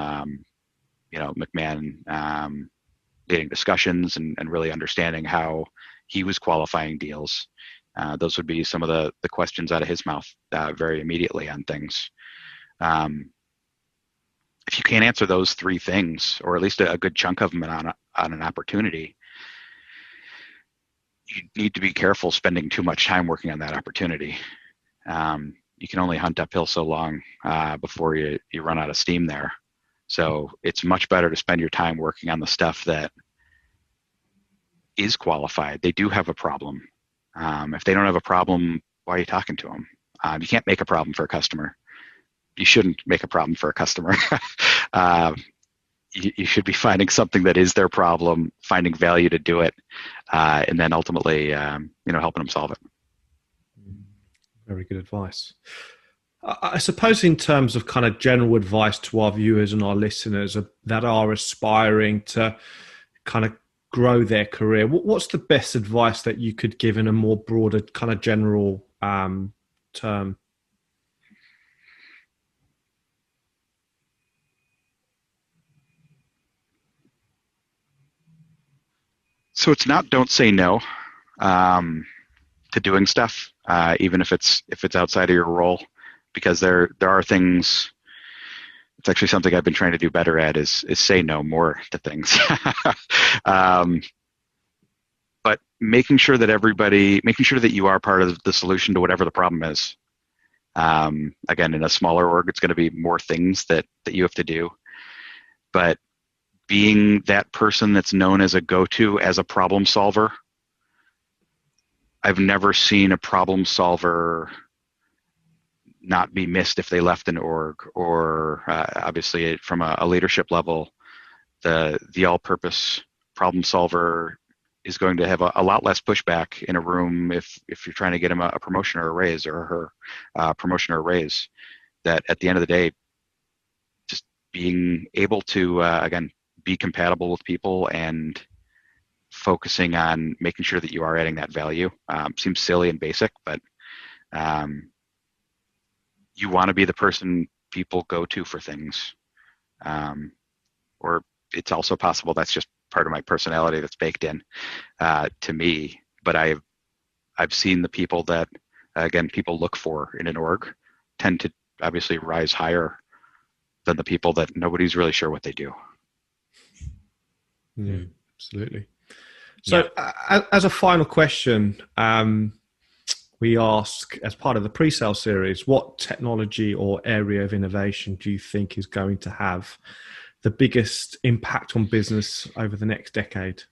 McMahon, leading discussions and really understanding how he was qualifying deals. Those would be some of the questions out of his mouth very immediately on things. If you can't answer those 3 things, or at least a good chunk of them on an opportunity, you need to be careful spending too much time working on that opportunity. You can only hunt uphill so long before you run out of steam there. So it's much better to spend your time working on the stuff that is qualified. They do have a problem. If they don't have a problem, why are you talking to them? You can't make a problem for a customer. You shouldn't make a problem for a customer. You should be finding something that is their problem, finding value to do it, and then ultimately, helping them solve it. Very good advice. I suppose in terms of kind of general advice to our viewers and our listeners that are aspiring to kind of grow their career, what's the best advice that you could give in a more broader kind of general term? So it's not don't say no to doing stuff, even if it's outside of your role, because there are things. It's actually something I've been trying to do better at is say no more to things. But making sure that you are part of the solution to whatever the problem is. Again, in a smaller org, it's going to be more things that you have to do. But being that person that's known as a go-to as a problem solver, I've never seen a problem solver not be missed if they left an org, or obviously from a leadership level, the all-purpose problem solver is going to have a lot less pushback in a room if you're trying to get him a promotion or a raise, or her promotion or a raise. That at the end of the day, just being able to again be compatible with people and focusing on making sure that you are adding that value seems silly and basic, but you want to be the person people go to for things. Or it's also possible that's just part of my personality that's baked in to me. But I've seen the people that, again, people look for in an org tend to obviously rise higher than the people that nobody's really sure what they do. Yeah, absolutely. So as a final question, we ask, as part of the pre-sale series, what technology or area of innovation do you think is going to have the biggest impact on business over the next decade?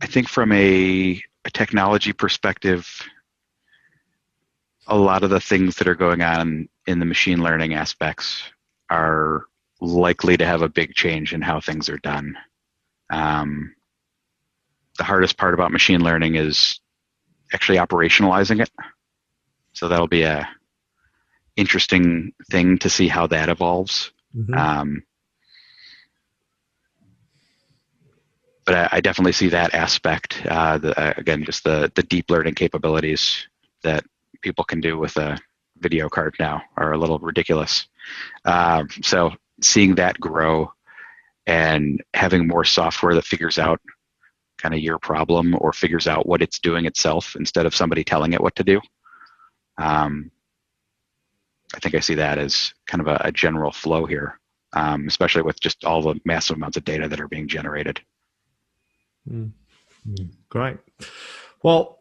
I think from a technology perspective, a lot of the things that are going on in the machine learning aspects are likely to have a big change in how things are done. The hardest part about machine learning is actually operationalizing it. So that'll be a interesting thing to see how that evolves. Mm-hmm. But I definitely see that aspect. Again, just the deep learning capabilities that people can do with a video card now are a little ridiculous. So seeing that grow and having more software that figures out kind of your problem or figures out what it's doing itself instead of somebody telling it what to do. I think I see that as kind of a general flow here, especially with just all the massive amounts of data that are being generated. Great. Well,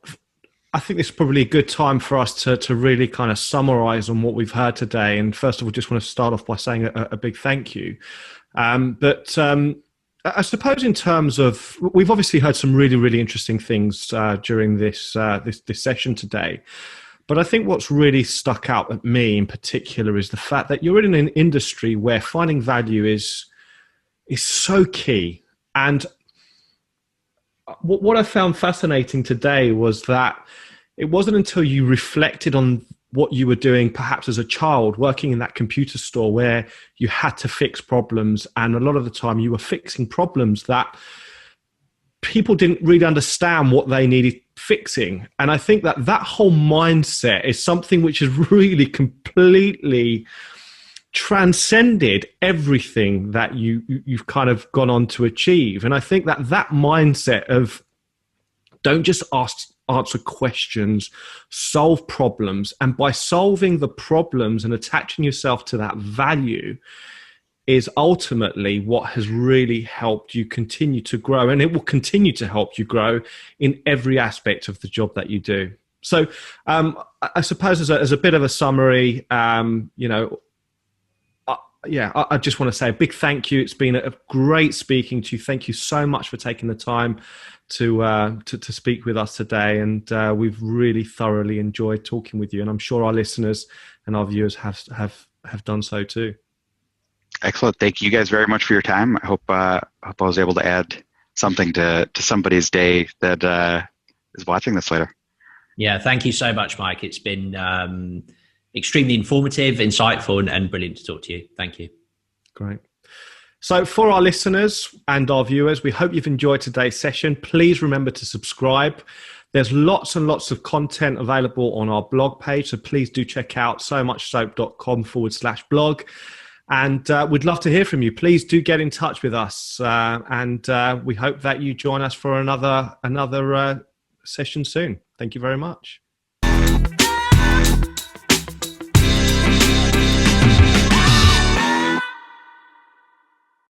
I think this is probably a good time for us to really kind of summarize on what we've heard today. And first of all, just want to start off by saying a big thank you. But I suppose in terms of, we've obviously heard some really, really interesting things during this session today. But I think what's really stuck out at me in particular is the fact that you're in an industry where finding value is so key. And what I found fascinating today was that it wasn't until you reflected on what you were doing, perhaps as a child, working in that computer store where you had to fix problems. And a lot of the time you were fixing problems that people didn't really understand what they needed fixing. And I think that whole mindset is something which has really completely transcended everything that you've kind of gone on to achieve. And I think that mindset of don't just answer questions, solve problems. And by solving the problems and attaching yourself to that value is ultimately what has really helped you continue to grow. And it will continue to help you grow in every aspect of the job that you do. So I suppose as a bit of a summary, I just want to say a big thank you. It's been a great speaking to you. Thank you so much for taking the time to speak with us today. And we've really thoroughly enjoyed talking with you. And I'm sure our listeners and our viewers have done so too. Excellent. Thank you guys very much for your time. I hope I was able to add something to somebody's day that is watching this later. Yeah, thank you so much, Mike. It's been extremely informative, insightful, and brilliant to talk to you. Thank you. Great. So for our listeners and our viewers, we hope you've enjoyed today's session. Please remember to subscribe. There's lots and lots of content available on our blog page, so please do check out somuchsoap.com/blog. And we'd love to hear from you. Please do get in touch with us. And we hope that you join us for another session soon. Thank you very much.